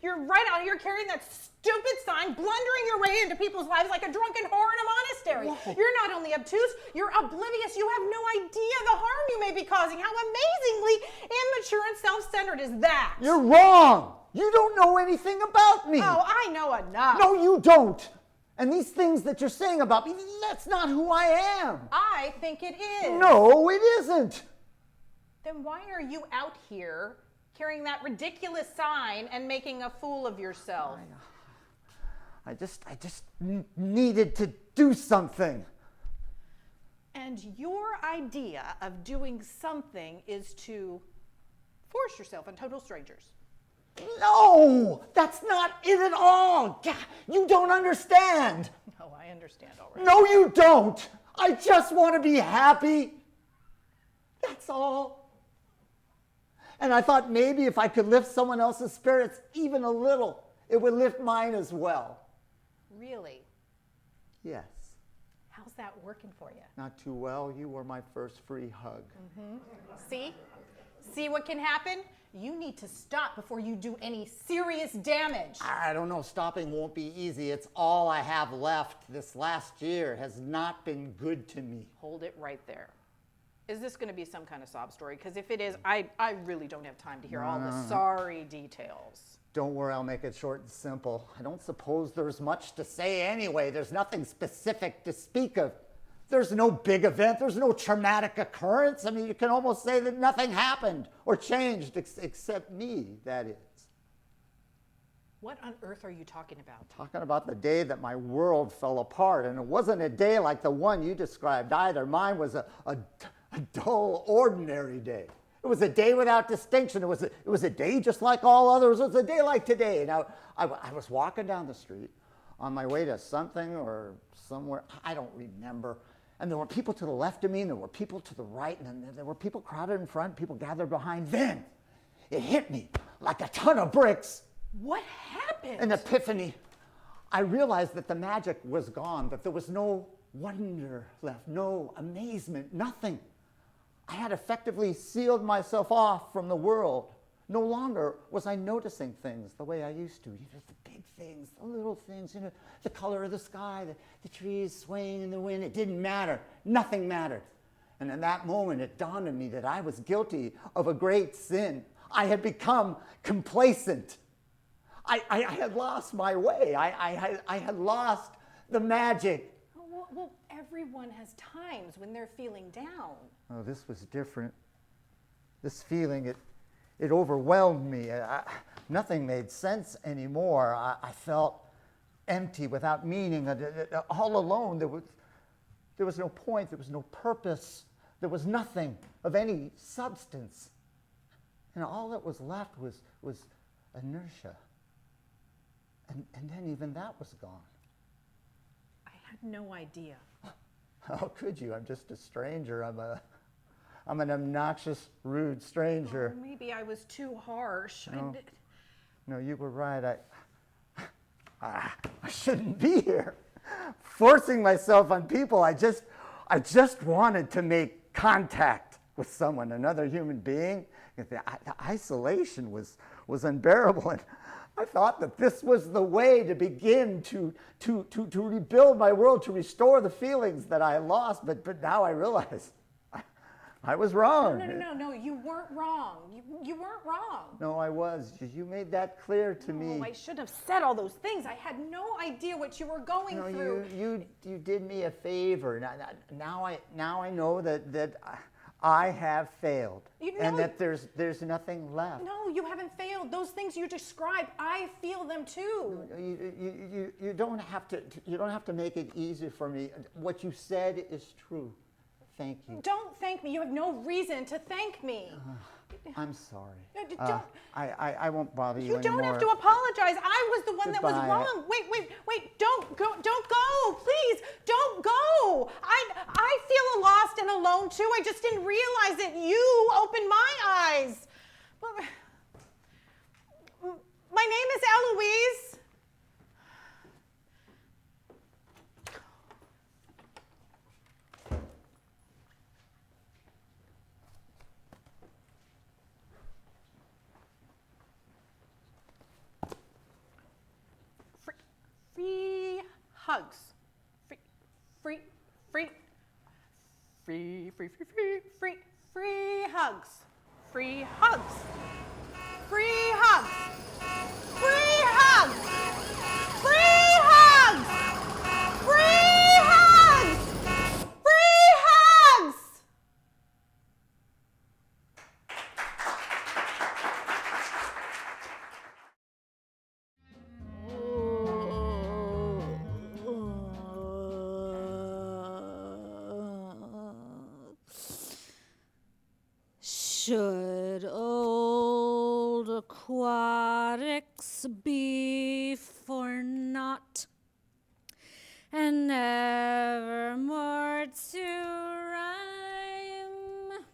S12: You're right out here carrying that stupid sign, blundering your way into people's lives like a drunken whore in a monastery. Whoa. You're not only obtuse, you're oblivious. You have no idea the harm you may be causing. How amazingly immature and self-centered is that?
S11: You're wrong. You don't know anything about me.
S12: Oh, I know enough.
S11: No, you don't. And these things that you're saying about me, that's not who I am.
S12: I think it is.
S11: No, it isn't.
S12: Then why are you out here carrying that ridiculous sign and making a fool of yourself?
S11: I just needed to do something.
S12: And your idea of doing something is to force yourself on total strangers.
S11: No, that's not it at all. You don't understand.
S12: No, I understand already.
S11: No, you don't. I just want to be happy. That's all. And I thought maybe if I could lift someone else's spirits even a little, it would lift mine as well.
S12: Really?
S11: Yes.
S12: How's that working for you?
S11: Not too well. You were my first free hug.
S12: Mm-hmm. See? See what can happen? You need to stop before you do any serious damage.
S11: I don't know. Stopping won't be easy. It's all I have left. This last year has not been good to me.
S12: Hold it right there. Is this going to be some kind of sob story? Because if it is, I really don't have time to hear all the sorry details.
S11: Don't worry, I'll make it short and simple. I don't suppose there's much to say anyway. There's nothing specific to speak of. There's no big event. There's no traumatic occurrence. I mean, you can almost say that nothing happened or changed except me, that is.
S12: What on earth are you talking about?
S11: Talking about the day that my world fell apart, and it wasn't a day like the one you described either. Mine was a dull, ordinary day. It was a day without distinction. It was a day just like all others. It was a day like today. Now, I was walking down the street on my way to something or somewhere. I don't remember. And there were people to the left of me, and there were people to the right, and then there were people crowded in front, people gathered behind. Then it hit me like a ton of bricks.
S12: What happened?
S11: An epiphany. I realized that the magic was gone, that there was no wonder left, no amazement, nothing. I had effectively sealed myself off from the world. No longer was I noticing things the way I used to. You know, the big things, the little things, you know, the color of the sky, the trees swaying in the wind. It didn't matter. Nothing mattered. And in that moment, it dawned on me that I was guilty of a great sin. I had become complacent. I had lost my way. I had lost the magic.
S12: Well, everyone has times when they're feeling down.
S11: Oh, this was different. This feeling, it overwhelmed me. Nothing made sense anymore. I felt empty, without meaning, all alone. There was no point. There was no purpose. There was nothing of any substance. And all that was left was inertia. And then even that was gone.
S12: I had no idea.
S11: How could you? I'm just a stranger. I'm an obnoxious, rude stranger.
S12: Oh, maybe I was too harsh.
S11: No, you were right. I shouldn't be here, forcing myself on people. I just wanted to make contact with someone, another human being. The isolation was unbearable, and I thought that this was the way to begin to rebuild my world, to restore the feelings that I lost. But now I realize I was wrong.
S12: No, you weren't wrong. You weren't wrong.
S11: No, I was. You made that clear to me.
S12: I shouldn't have said all those things. I had no idea what you were going through.
S11: You did me a favor. Now I know that I have failed, and that there's nothing left.
S12: No, you haven't failed. Those things you described, I feel them too.
S11: You don't have to make it easy for me. What you said is true. Thank you.
S12: Don't thank me. You have no reason to thank me.
S11: I'm sorry.
S12: Don't,
S11: I won't bother you anymore.
S12: You don't have to apologize. I was the one that was wrong. Wait, don't go, please, don't go. I feel lost and alone too. I just didn't realize that you opened my eyes. My name is Eloise. Free hugs. Free hugs. Free hugs. Free hugs. Free hugs. Free hugs. Free hugs. Free hugs.
S13: Should old aquatics be for naught, and never more to rhyme,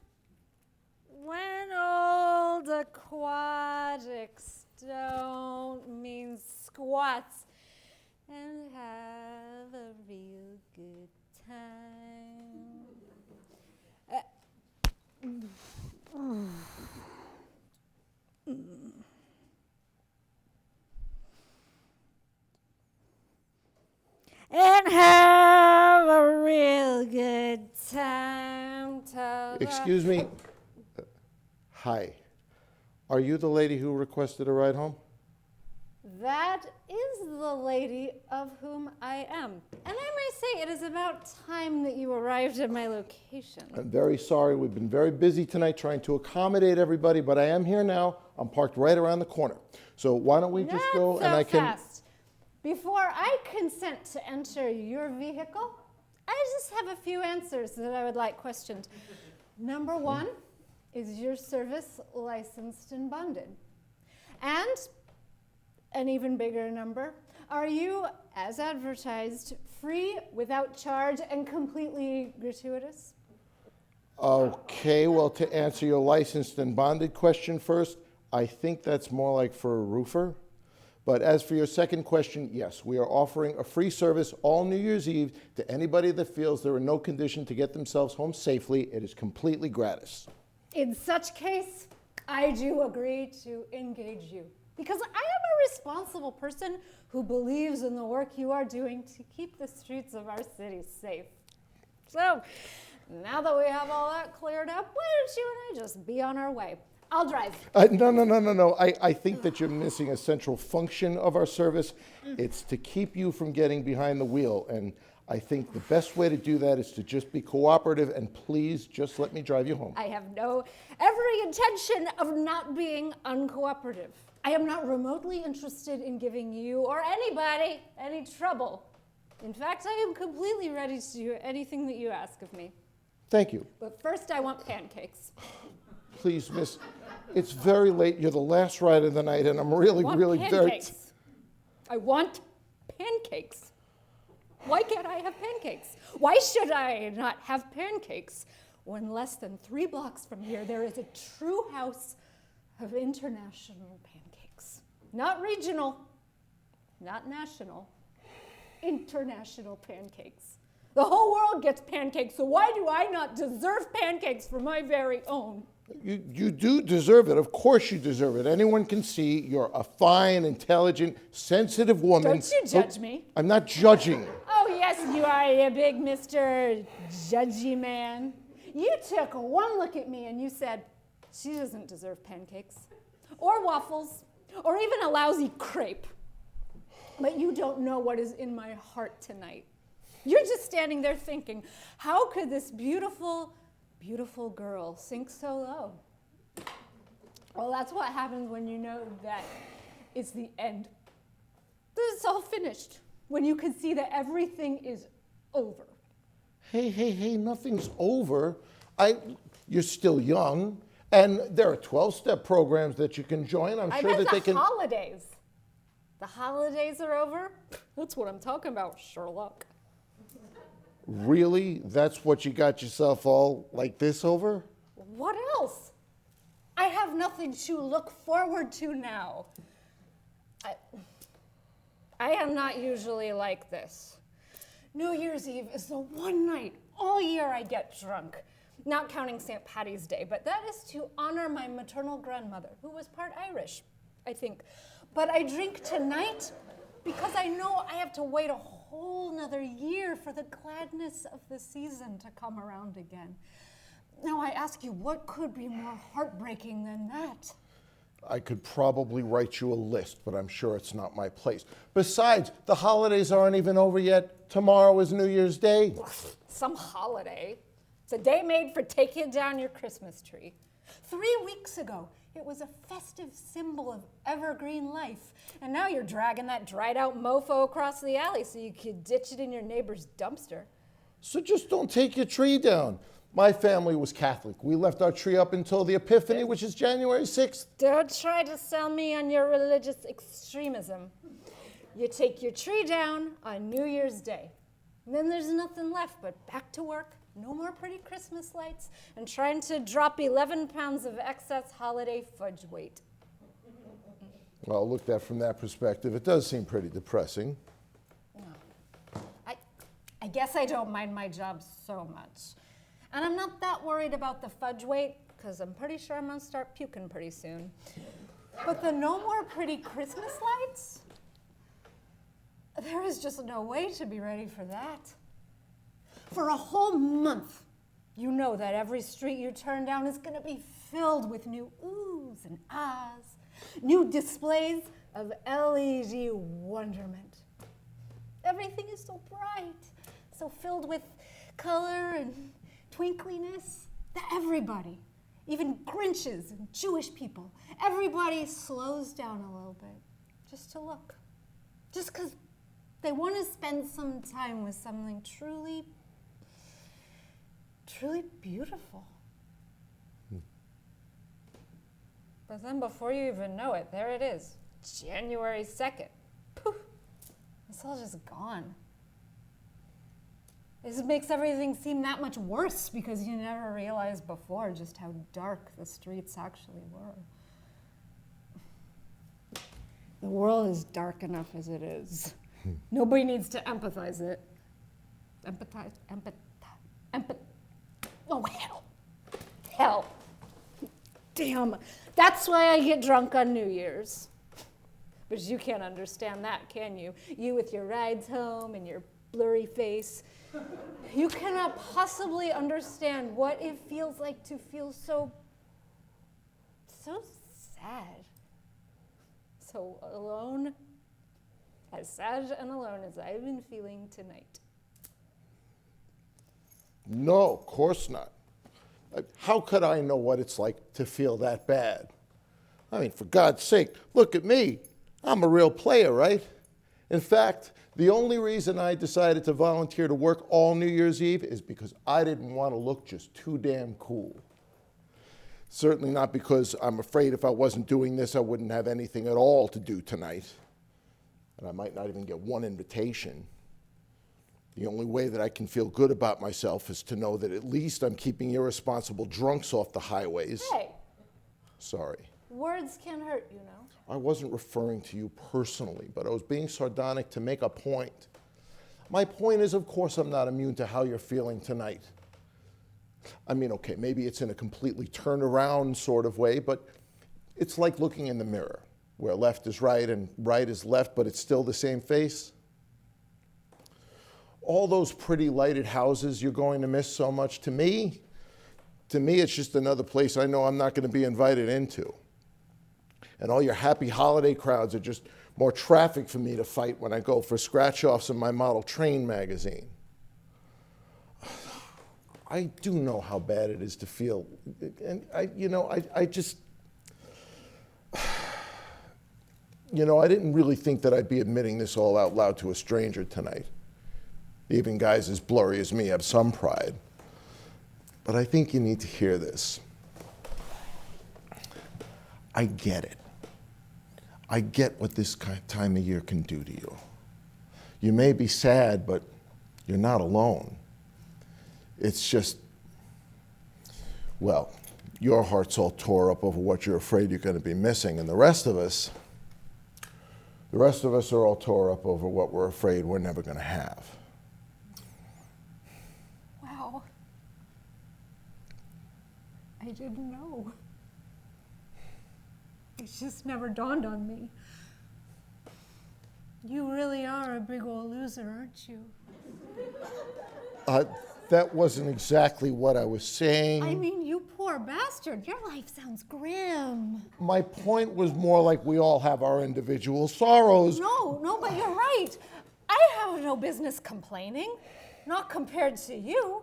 S13: when old aquatics don't mean squats, and have a real good time? And have a real good time.
S14: Excuse me. Hi. Are you the lady who requested a ride home?
S13: That is the lady of whom I am. And I may say it is about time that you arrived at my location.
S14: I'm very sorry. We've been very busy tonight trying to accommodate everybody, but I am here now. I'm parked right around the corner. So why don't we just go
S13: Not
S14: and
S13: so
S14: I can...
S13: fast. Before I consent to enter your vehicle, I just have a few answers that I would like questioned. Number one, is your service licensed and bonded? And an even bigger number, are you, as advertised, free, without charge, and completely gratuitous?
S14: Okay, well, to answer your licensed and bonded question first, I think that's more like for a roofer. But as for your second question, yes, we are offering a free service all New Year's Eve to anybody that feels they're in no condition to get themselves home safely. It is completely gratis.
S13: In such case, I do agree to engage you, because I am a responsible person who believes in the work you are doing to keep the streets of our city safe. So, now that we have all that cleared up, why don't you and I just be on our way? I'll drive.
S14: No. I think that you're missing a central function of our service. It's to keep you from getting behind the wheel. And I think the best way to do that is to just be cooperative and please just let me drive you home.
S13: I have every intention of not being uncooperative. I am not remotely interested in giving you or anybody any trouble. In fact, I am completely ready to do anything that you ask of me.
S14: Thank you.
S13: But first, I want pancakes.
S14: Please, miss, it's very late. You're the last ride of the night, and I'm really very...
S13: I want pancakes. Why can't I have pancakes? Why should I not have pancakes when less than 3 blocks from here there is a true house of international pancakes? Not regional, not national, international pancakes. The whole world gets pancakes, so why do I not deserve pancakes for my very own?
S14: You do deserve it. Of course you deserve it. Anyone can see you're a fine, intelligent, sensitive woman.
S13: Don't you judge me.
S14: I'm not judging.
S13: Oh, yes, you are, you big Mr. Judgy man. You took one look at me and you said, she doesn't deserve pancakes, or waffles, or even a lousy crepe. But you don't know what is in my heart tonight. You're just standing there thinking, how could this beautiful, beautiful girl sink so low? Well, that's what happens when you know that it's the end. That it's all finished. When you can see that everything is over.
S14: Hey, nothing's over. You're still young, and there are 12-step programs that you can join. I'm sure that they can...
S13: holidays. The holidays are over? That's what I'm talking about, Sherlock.
S14: Really? That's what you got yourself all like this over?
S13: What else? I have nothing to look forward to now. I am not usually like this. New Year's Eve is the one night all year I get drunk. Not counting St. Patty's Day, but that is to honor my maternal grandmother, who was part Irish, I think. But I drink tonight because I know I have to wait a whole nother year for the gladness of the season to come around again. Now I ask you, what could be more heartbreaking than that?
S14: I could probably write you a list, but I'm sure it's not my place. Besides, the holidays aren't even over yet. Tomorrow is New Year's Day.
S13: Some holiday. It's a day made for taking down your Christmas tree. 3 weeks ago, it was a festive symbol of evergreen life. And now you're dragging that dried out mofo across the alley so you could ditch it in your neighbor's dumpster.
S14: So just don't take your tree down. My family was Catholic. We left our tree up until the Epiphany, which is January 6th.
S13: Don't try to sell me on your religious extremism. You take your tree down on New Year's Day. And then there's nothing left but back to work, no more pretty Christmas lights, and trying to drop 11 pounds of excess holiday fudge weight.
S14: Well, looked at from that perspective, it does seem pretty depressing.
S13: I guess I don't mind my job so much. And I'm not that worried about the fudge weight, because I'm pretty sure I'm going to start puking pretty soon. But the no more pretty Christmas lights? There is just no way to be ready for that. For a whole month, you know that every street you turn down is going to be filled with new oohs and ahs, new displays of LED wonderment. Everything is so bright, so filled with color and twinkliness that everybody, even Grinches and Jewish people. Everybody slows down a little bit just to look. Just because they want to spend some time with something truly, truly beautiful. But then before you even know it, there it is, January 2nd. Poof, it's all just gone. This makes everything seem that much worse because you never realized before just how dark the streets actually were. The world is dark enough as it is. Nobody needs to empathize it. Oh, hell. Hell. Damn. That's why I get drunk on New Year's. But you can't understand that, can you? You with your rides home and your blurry face. You cannot possibly understand what it feels like to feel so sad. So alone, as sad and alone as I've been feeling tonight.
S14: No, of course not. How could I know what it's like to feel that bad? I mean, for God's sake, look at me. I'm a real player, right? In fact, the only reason I decided to volunteer to work all New Year's Eve is because I didn't want to look just too damn cool. Certainly not because I'm afraid if I wasn't doing this, I wouldn't have anything at all to do tonight. And I might not even get one invitation. The only way that I can feel good about myself is to know that at least I'm keeping irresponsible drunks off the highways.
S13: Hey.
S14: Sorry.
S13: Words can hurt, you know.
S14: I wasn't referring to you personally, but I was being sardonic to make a point. My point is, of course, I'm not immune to how you're feeling tonight. I mean, okay, maybe it's in a completely turned around sort of way, but it's like looking in the mirror, where left is right and right is left, but it's still the same face. All those pretty lighted houses you're going to miss so much, to me, it's just another place I know I'm not going to be invited into. And all your happy holiday crowds are just more traffic for me to fight when I go for scratch-offs in my model train magazine. I do know how bad it is to feel, and I didn't really think that I'd be admitting this all out loud to a stranger tonight. Even guys as blurry as me have some pride. But I think you need to hear this. I get it. I get what this time of year can do to you. You may be sad, but you're not alone. It's just, well, your heart's all tore up over what you're afraid you're going to be missing, and the rest of us are all tore up over what we're afraid we're never going to have.
S13: Wow. I didn't know. It's just never dawned on me. You really are a big old loser, aren't you?
S14: That wasn't exactly what I was saying.
S13: I mean, you poor bastard. Your life sounds grim.
S14: My point was more like we all have our individual sorrows.
S13: No, but you're right. I have no business complaining. Not compared to you.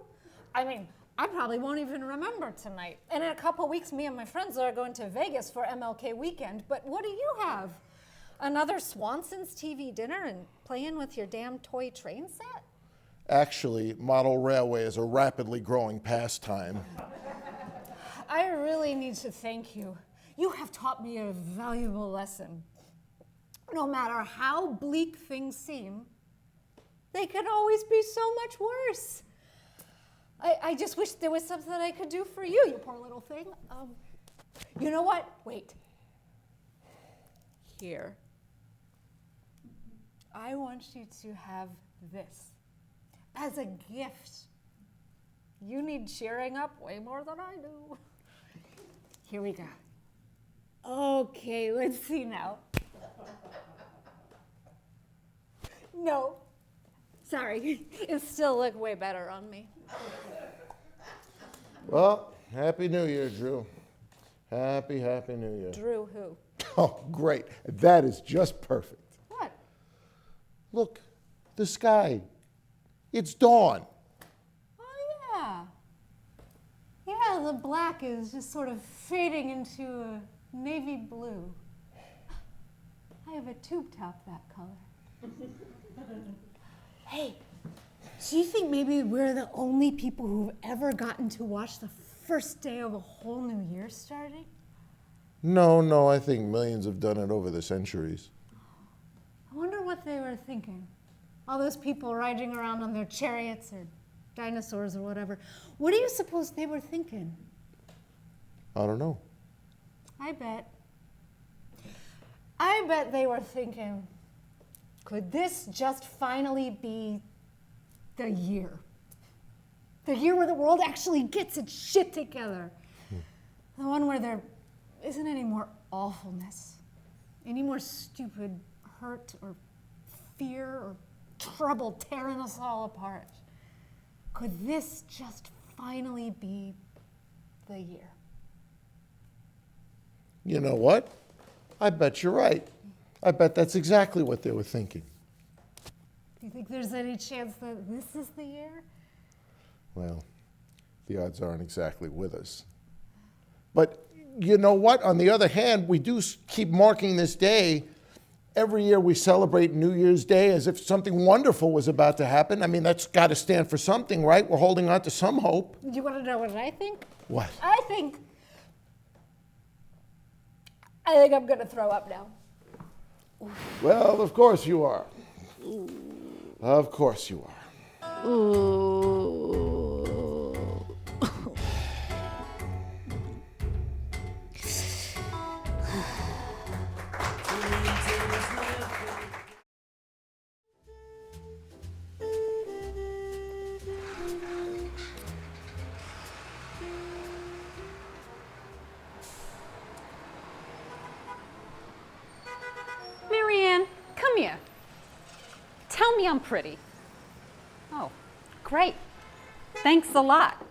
S13: I mean, I probably won't even remember tonight. And in a couple weeks, me and my friends are going to Vegas for MLK weekend. But what do you have? Another Swanson's TV dinner and playing with your damn toy train set?
S14: Actually, model railway is a rapidly growing pastime.
S13: I really need to thank you. You have taught me a valuable lesson. No matter how bleak things seem, they can always be so much worse. I just wish there was something I could do for you, you poor little thing. You know what? Wait. Here. I want you to have this as a gift. You need cheering up way more than I do. Here we go. Okay, let's see now. No. Sorry. It still looked way better on me.
S14: Well, Happy New Year, Drew. Happy New Year.
S13: Drew who?
S14: Oh, great. That is just perfect.
S13: What?
S14: Look, the sky. It's dawn.
S13: Oh, yeah. Yeah, the black is just sort of fading into a navy blue. I have a tube top that color. Hey, do you think maybe we're the only people who've ever gotten to watch the first day of a whole new year starting?
S14: No, I think millions have done it over the centuries.
S13: I wonder what they were thinking. All those people riding around on their chariots or dinosaurs or whatever. What do you suppose they were thinking?
S14: I don't know.
S13: I bet they were thinking, could this just finally be the year? The year where the world actually gets its shit together. The one where there isn't any more awfulness, any more stupid hurt or fear or trouble tearing us all apart. Could this just finally be the year?
S14: You know what? I bet you're right. I bet that's exactly what they were thinking.
S13: Do you think there's any chance that this is the year?
S14: Well, the odds aren't exactly with us. But you know what? On the other hand, we do keep marking this day. Every year we celebrate New Year's Day as if something wonderful was about to happen. I mean, that's got to stand for something, right? We're holding on to some hope.
S13: Do you want to know what I think?
S14: What?
S13: I think I'm going to throw up now.
S14: Well, of course you are. Of course you are.
S7: Marianne, come here. Tell me I'm pretty. Oh, great. Thanks a lot.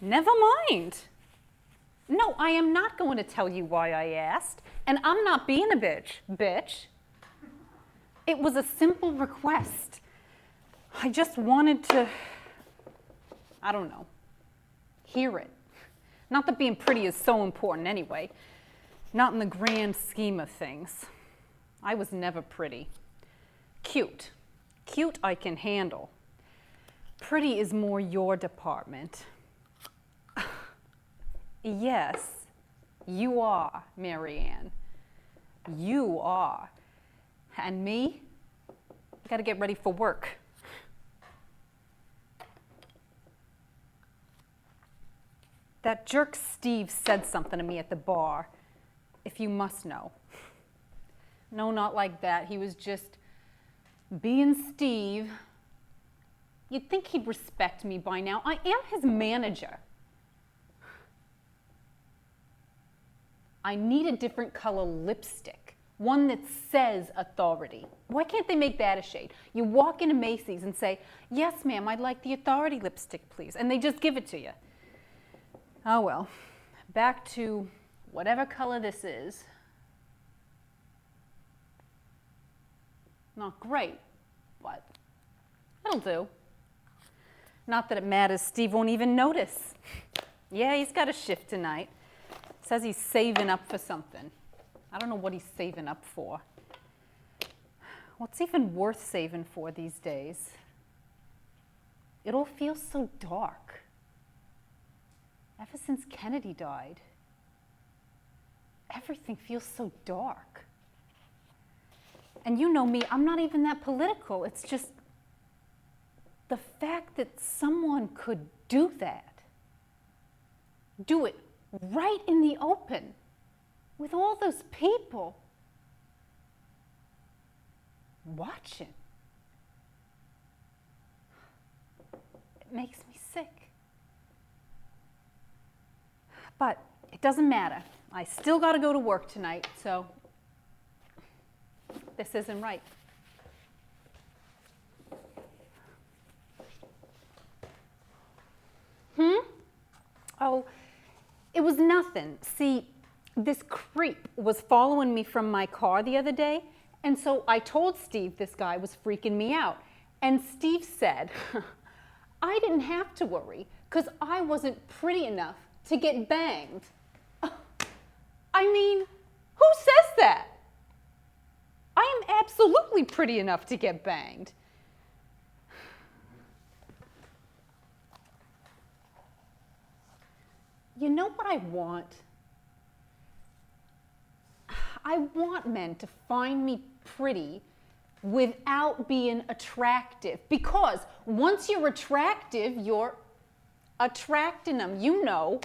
S7: Never mind. No, I am not going to tell you why I asked, and I'm not being a bitch. It was a simple request. I just wanted to, I don't know, hear it. Not that being pretty is so important anyway. Not in the grand scheme of things. I was never pretty. Cute. Cute I can handle. Pretty is more your department. Yes, you are, Marianne. You are. And me? I gotta get ready for work. That jerk Steve said something to me at the bar, if you must know. No, not like that. He was just being Steve. You'd think he'd respect me by now. I am his manager. I need a different color lipstick, one that says authority. Why can't they make that a shade? You walk into Macy's and say, yes, ma'am, I'd like the authority lipstick, please. And they just give it to you. Oh, well, back to whatever color this is. Not great, but it'll do. Not that it matters, Steve won't even notice. Yeah, he's got a shift tonight. Says he's saving up for something. I don't know what he's saving up for. What's even worth saving for these days? It all feels so dark. Ever since Kennedy died, everything feels so dark. And you know me, I'm not even that political. It's just the fact that someone could do that. Do it right in the open with all those people watching. It makes me sick. But it doesn't matter. I still got to go to work tonight, so this isn't right. Oh, it was nothing. See, this creep was following me from my car the other day, and so I told Steve this guy was freaking me out. And Steve said, I didn't have to worry, because I wasn't pretty enough to get banged. I mean, who says that? I am absolutely pretty enough to get banged. You know what I want? I want men to find me pretty without being attractive. Because once you're attractive, you're attracting them, you know.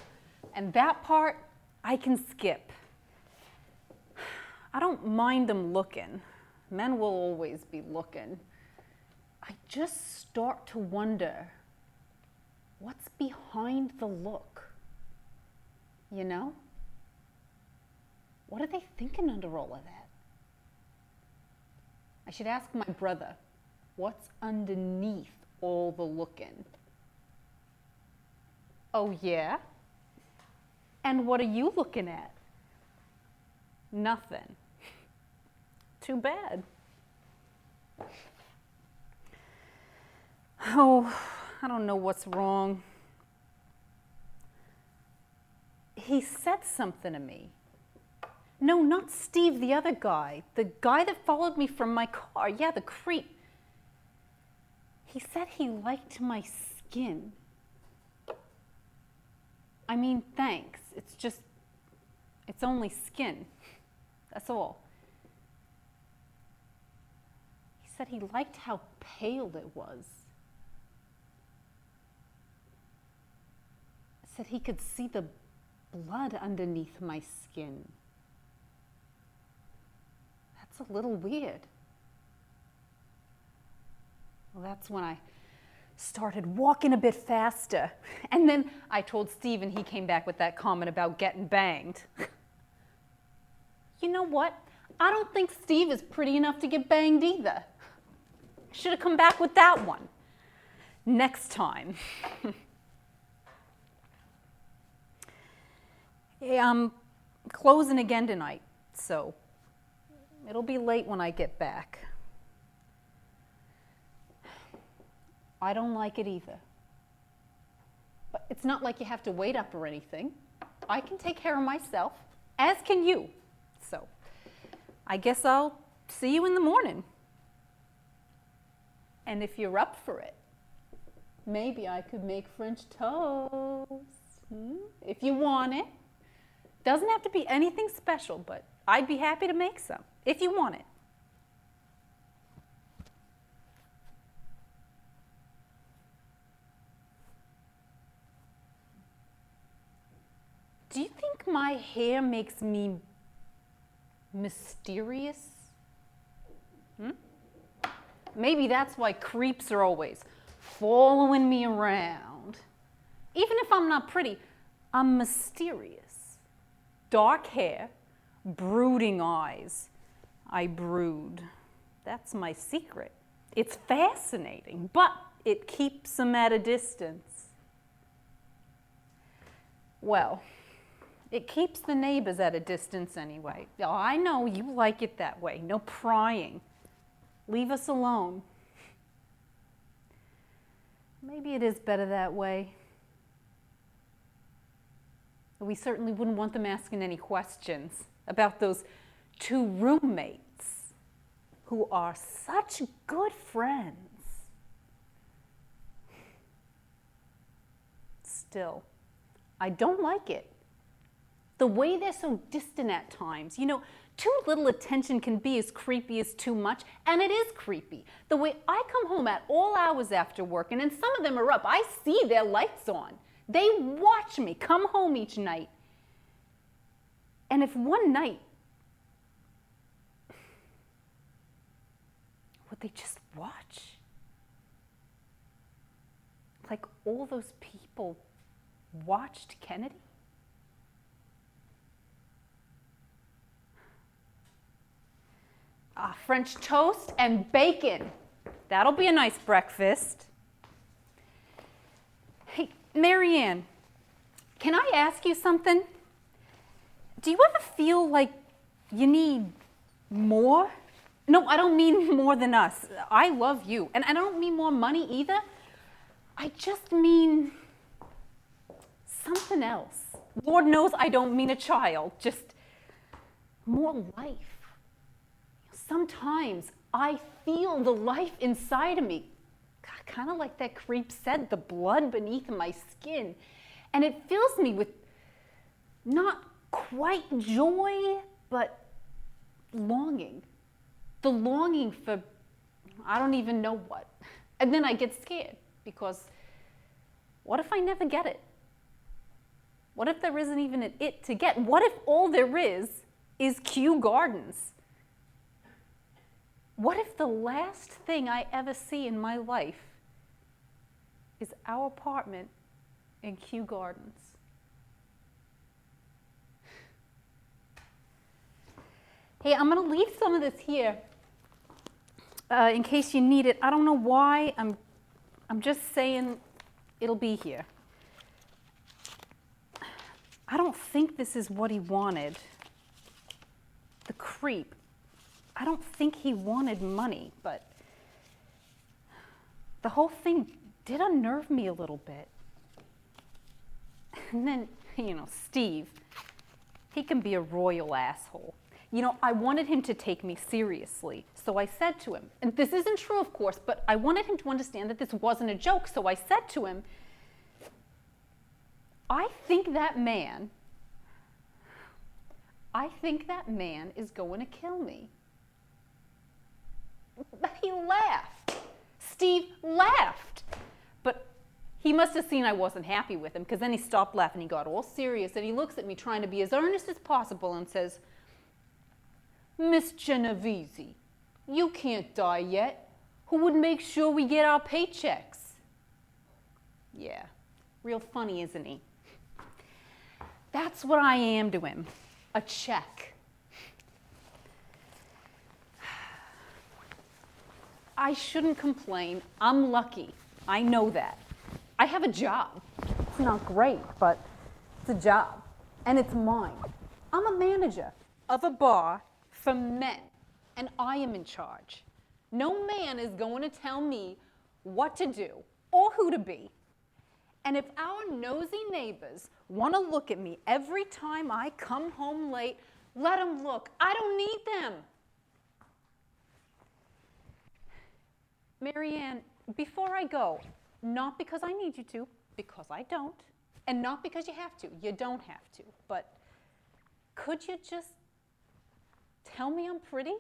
S7: And that part, I can skip. I don't mind them looking. Men will always be looking. I just start to wonder, what's behind the look? You know? What are they thinking under all of that? I should ask my brother, what's underneath all the looking? Oh, yeah? And what are you looking at? Nothing. Too bad. Oh, I don't know what's wrong. He said something to me. No, not Steve, the other guy. The guy that followed me from my car. Yeah, the creep. He said he liked my skin. I mean, thanks. It's only skin. That's all. He said he liked how pale it was. Said he could see the blood underneath my skin. That's a little weird. Well, that's when I started walking a bit faster. And then I told Steve, and he came back with that comment about getting banged. You know what? I don't think Steve is pretty enough to get banged either. Should have come back with that one. Next time. Hey, I'm closing again tonight, so it'll be late when I get back. I don't like it either. But it's not like you have to wait up or anything. I can take care of myself, as can you. So I guess I'll see you in the morning. And if you're up for it, maybe I could make French toast. If you want it. Doesn't have to be anything special, but I'd be happy to make some, if you want it. Do you think my hair makes me mysterious? Maybe that's why creeps are always following me around. Even if I'm not pretty, I'm mysterious. Dark hair, brooding eyes. I brood. That's my secret. It's fascinating, but it keeps them at a distance. Well, it keeps the neighbors at a distance anyway. Oh, I know you like it that way. No prying. Leave us alone. Maybe it is better that way. We certainly wouldn't want them asking any questions about those two roommates who are such good friends. Still, I don't like it. The way they're so distant at times. You know, too little attention can be as creepy as too much, and it is creepy. The way I come home at all hours after work, and then some of them are up, I see their lights on. They watch me come home each night. And if one night, would they just watch? Like all those people watched Kennedy? French toast and bacon. That'll be a nice breakfast. Hey, Marianne, can I ask you something? Do you ever feel like you need more? No, I don't mean more than us. I love you. And I don't mean more money either. I just mean something else. Lord knows I don't mean a child, just more life. Sometimes I feel the life inside of me, kind of like that creep said, the blood beneath my skin. And it fills me with not quite joy, but longing. The longing for, I don't even know what. And then I get scared because what if I never get it? What if there isn't even an it to get? What if all there is Kew Gardens? What if the last thing I ever see in my life is our apartment in Kew Gardens? Hey, I'm gonna leave some of this here in case you need it. I don't know why, I'm just saying it'll be here. I don't think this is what he wanted. The creep. I don't think he wanted money, but the whole thing did unnerve me a little bit. And then, you know, Steve, he can be a royal asshole. You know, I wanted him to take me seriously, so I said to him, and this isn't true, of course, but I wanted him to understand that this wasn't a joke, so I said to him, I think that man is going to kill me. He laughed. Steve laughed. But he must have seen I wasn't happy with him, because then he stopped laughing. He got all serious, and he looks at me trying to be as earnest as possible and says, Miss Genovese, you can't die yet. Who would make sure we get our paychecks? Yeah, real funny, isn't he? That's what I am to him, a check. I shouldn't complain. I'm lucky. I know that. I have a job. It's not great, but it's a job, and it's mine. I'm a manager of a bar for men, and I am in charge. No man is going to tell me what to do or who to be. And if our nosy neighbors want to look at me every time I come home late, let them look. I don't need them. Marianne, before I go, not because I need you to, because I don't, and not because you have to. You don't have to. But could you just tell me I'm pretty?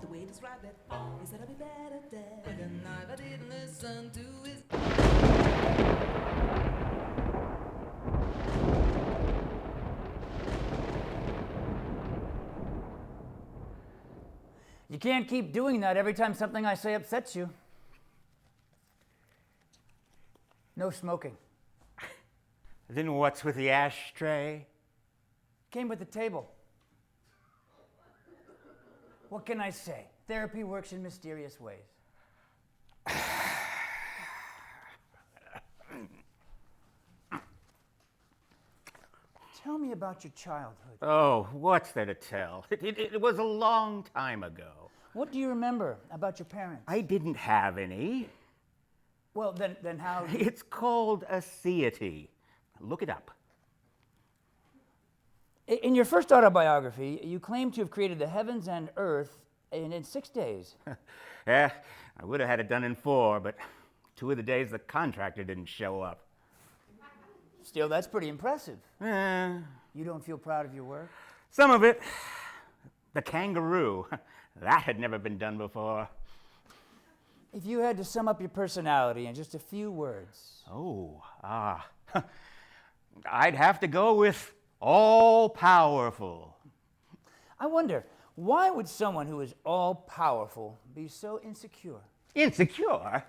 S15: The way to describe it, he said I'd be better dead. Like a knife, I didn't listen to his.
S8: You can't keep doing that every time something I say upsets you. No smoking.
S16: Then what's with the ashtray?
S8: Came with the table. What can I say? Therapy works in mysterious ways. Tell me about your childhood.
S16: Oh, what's there to tell? It was a long time ago.
S8: What do you remember about your parents?
S16: I didn't have any.
S8: Well, then how...
S16: It's called a deity. Look it up.
S8: In your first autobiography, you claim to have created the heavens and earth in 6 days.
S16: Yeah, I would have had it done in 4, but 2 of the days the contractor didn't show up.
S8: Still, that's pretty impressive.
S16: Eh,
S8: You don't feel proud of your work?
S16: some of it. The kangaroo. That had never been done before.
S8: If you had to sum up your personality in just a few words.
S16: I'd have to go with all-powerful.
S8: I wonder, why would someone who is all-powerful be so insecure?
S16: Insecure?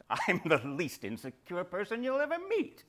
S16: I'm the least insecure person you'll ever meet.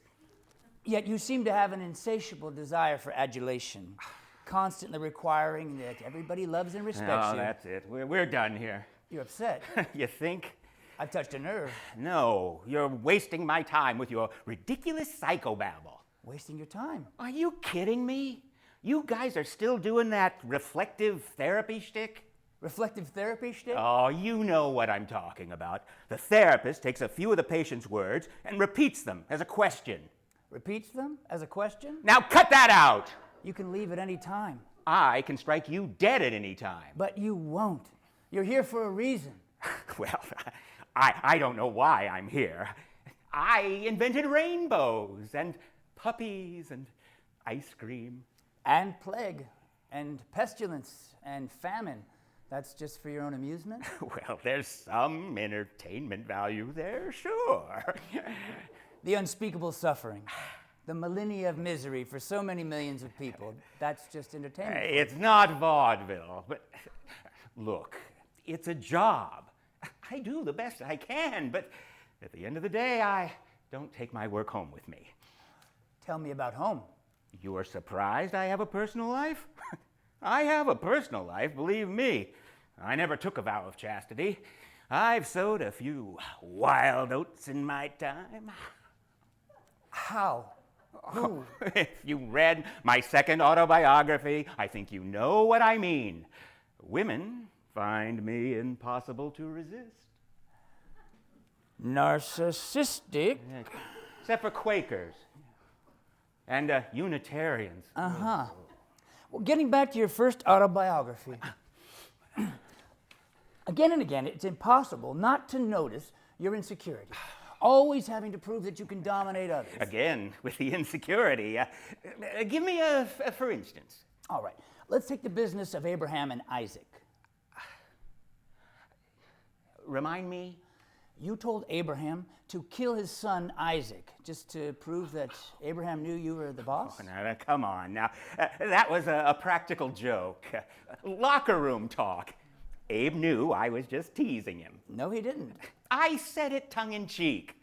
S8: Yet you seem to have an insatiable desire for adulation, constantly requiring that everybody loves and respects you.
S16: That's it. We're done here.
S8: You're upset.
S16: You think?
S8: I've touched a nerve.
S16: No, you're wasting my time with your ridiculous psychobabble.
S8: Wasting your time?
S16: Are you kidding me? You guys are still doing that reflective therapy shtick?
S8: Reflective therapy shtick?
S16: Oh, you know what I'm talking about. The therapist takes a few of the patient's words and repeats them as a question.
S8: Repeats them as a question?
S16: Now cut that out!
S8: You can leave at any time.
S16: I can strike you dead at any time.
S8: But you won't. You're here for a reason.
S16: Well, I don't know why I'm here. I invented rainbows and puppies and ice cream.
S8: And plague, and pestilence, and famine. That's just for your own amusement?
S16: Well, there's some entertainment value there, sure.
S8: The unspeakable suffering, the millennia of misery for so many millions of people, that's just entertainment.
S16: It's not vaudeville, but look, it's a job. I do the best I can, but at the end of the day, I don't take my work home with me.
S8: Tell me about home.
S16: You are surprised I have a personal life? I have a personal life, believe me. I never took a vow of chastity. I've sowed a few wild oats in my time.
S8: How?
S16: Oh, if you read my second autobiography, I think you know what I mean. Women find me impossible to resist.
S8: Narcissistic?
S16: Except for Quakers and Unitarians.
S8: Uh-huh. Well, getting back to your first autobiography. Again and again, it's impossible not to notice your insecurity. Always having to prove that you can dominate others.
S16: Again, with the insecurity. Give me a for instance.
S8: All right. Let's take the business of Abraham and Isaac.
S16: Remind me?
S8: You told Abraham to kill his son Isaac, just to prove that Abraham knew you were the boss?
S16: Oh, now, come on. Now, that was a practical joke. Locker room talk. Abe knew I was just teasing him.
S8: No, he didn't.
S16: I said it tongue-in-cheek.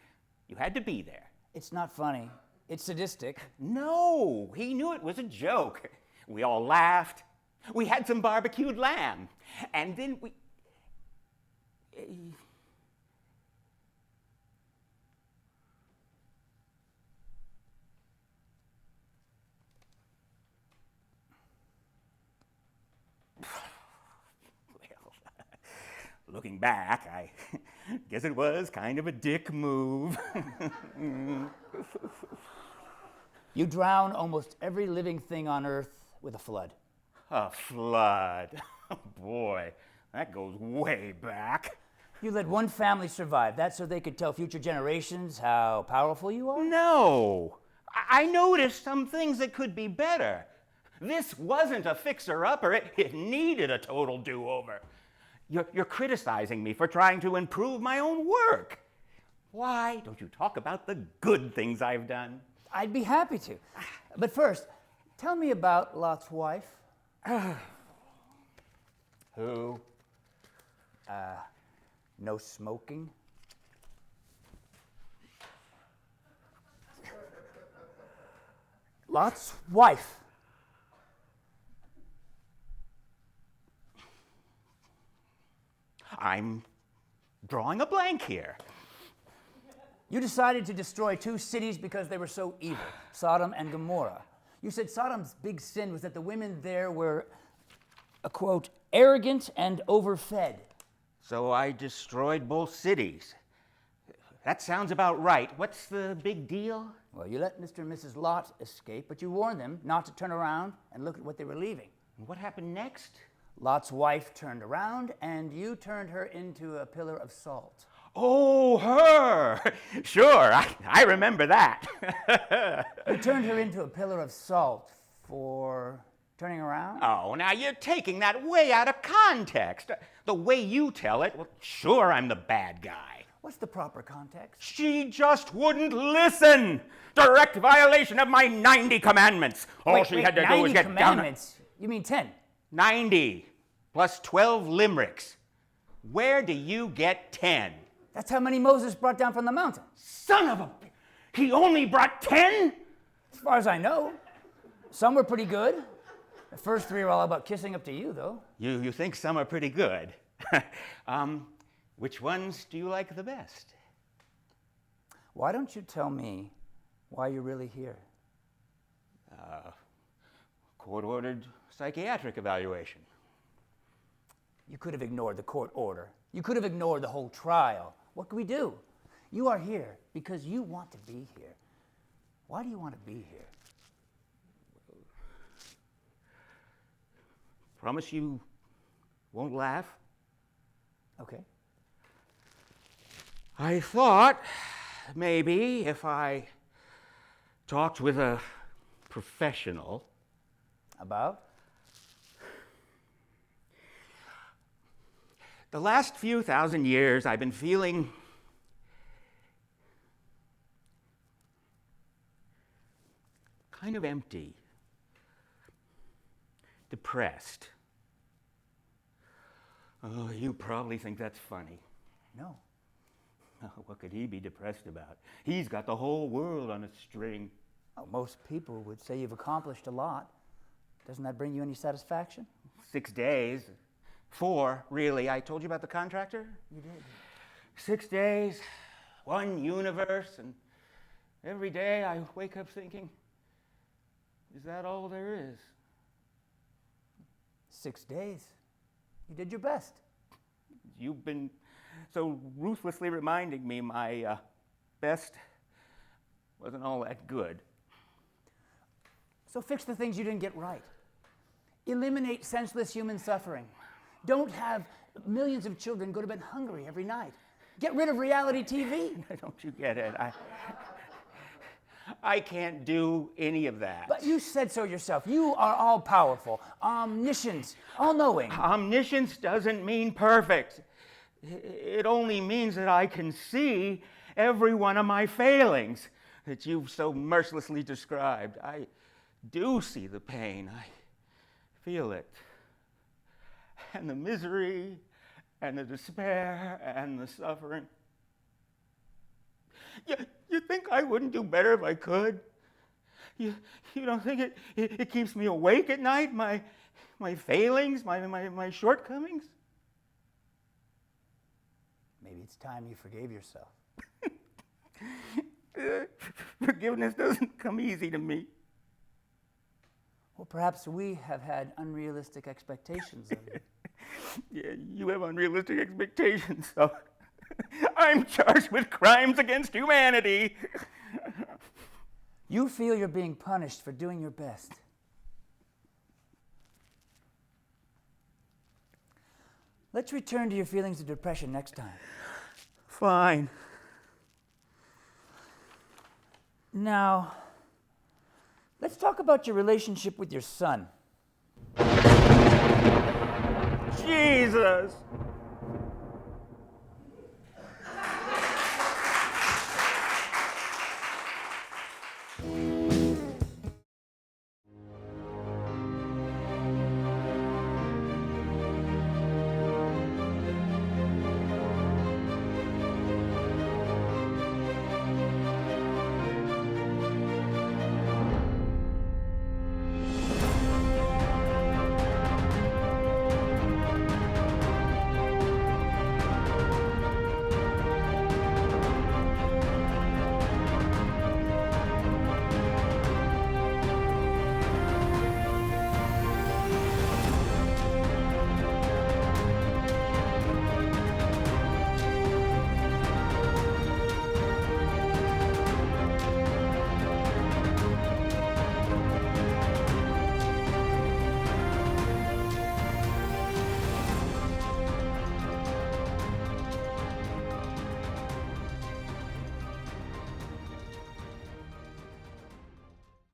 S16: You had to be there.
S8: It's not funny. It's sadistic.
S16: No, he knew it was a joke. We all laughed. We had some barbecued lamb. And then we... Looking back, I guess it was kind of a dick move.
S8: You drown almost every living thing on Earth with a flood.
S16: A flood? Oh boy, that goes way back.
S8: You let one family survive. That's so they could tell future generations how powerful you are?
S16: No, I noticed some things that could be better. This wasn't a fixer-upper. It needed a total do-over. You're criticizing me for trying to improve my own work. Why don't you talk about the good things I've done?
S8: I'd be happy to. But first, tell me about Lot's wife.
S16: Who?
S8: No smoking. Lot's wife.
S16: I'm drawing a blank here.
S8: You decided to destroy 2 cities because they were so evil, Sodom and Gomorrah. You said Sodom's big sin was that the women there were, a quote, arrogant and overfed.
S16: So I destroyed both cities. That sounds about right. What's the big deal?
S8: Well, you let Mr. and Mrs. Lot escape, but you warned them not to turn around and look at what they were leaving.
S16: What happened next?
S8: Lot's wife turned around, and you turned her into a pillar of salt.
S16: Oh, her! Sure, I remember that.
S8: You turned her into a pillar of salt for turning around?
S16: Oh, now you're taking that way out of context. The way you tell it, well, sure, I'm the bad guy.
S8: What's the proper context?
S16: She just wouldn't listen. Direct violation of my 90 commandments. All she had to do was get down.
S8: 90 commandments? You mean 10?
S16: 90 plus 12 limericks. Where do you get 10?
S8: That's how many Moses brought down from the mountain.
S16: Son of a... He only brought 10?
S8: As far as I know. Some were pretty good. The first 3 are all about kissing up to you, though.
S16: You think some are pretty good. Which ones do you like the best?
S8: Why don't you tell me why you're really here?
S16: Court-ordered psychiatric evaluation.
S8: You could have ignored the court order. You could have ignored the whole trial. What can we do? You are here because you want to be here. Why do you want to be here?
S16: Promise you won't laugh?
S8: Okay.
S16: I thought maybe if I talked with a professional.
S8: About?
S16: The last few thousand years, I've been feeling kind of empty, depressed. Oh, you probably think that's funny.
S8: No.
S16: What could he be depressed about? He's got the whole world on a string.
S8: Oh, most people would say you've accomplished a lot. Doesn't that bring you any satisfaction?
S16: 6 days. 4, really. I told you about the contractor?
S8: You did.
S16: 6 days, 1 universe, and every day I wake up thinking, is that all there is?
S8: 6 days. You did your best.
S16: You've been so ruthlessly reminding me my best wasn't all that good.
S8: So fix the things you didn't get right. Eliminate senseless human suffering. Don't have millions of children go to bed hungry every night. Get rid of reality TV.
S16: Don't you get it? I can't do any of that.
S8: But you said so yourself. You are all-powerful, omniscient, all-knowing.
S16: Omniscience doesn't mean perfect. It only means that I can see every one of my failings that you've so mercilessly described. I do see the pain. I feel it. And the misery, and the despair, and the suffering. You think I wouldn't do better if I could? You don't think it keeps me awake at night, my failings, my shortcomings?
S8: Maybe it's time you forgave yourself.
S16: Forgiveness doesn't come easy to me.
S8: Well, perhaps we have had unrealistic expectations of you.
S16: Yeah, you have unrealistic expectations, so I'm charged with crimes against humanity.
S8: You feel you're being punished for doing your best. Let's return to your feelings of depression next time.
S16: Fine.
S8: Now, let's talk about your relationship with your son.
S16: Jesus!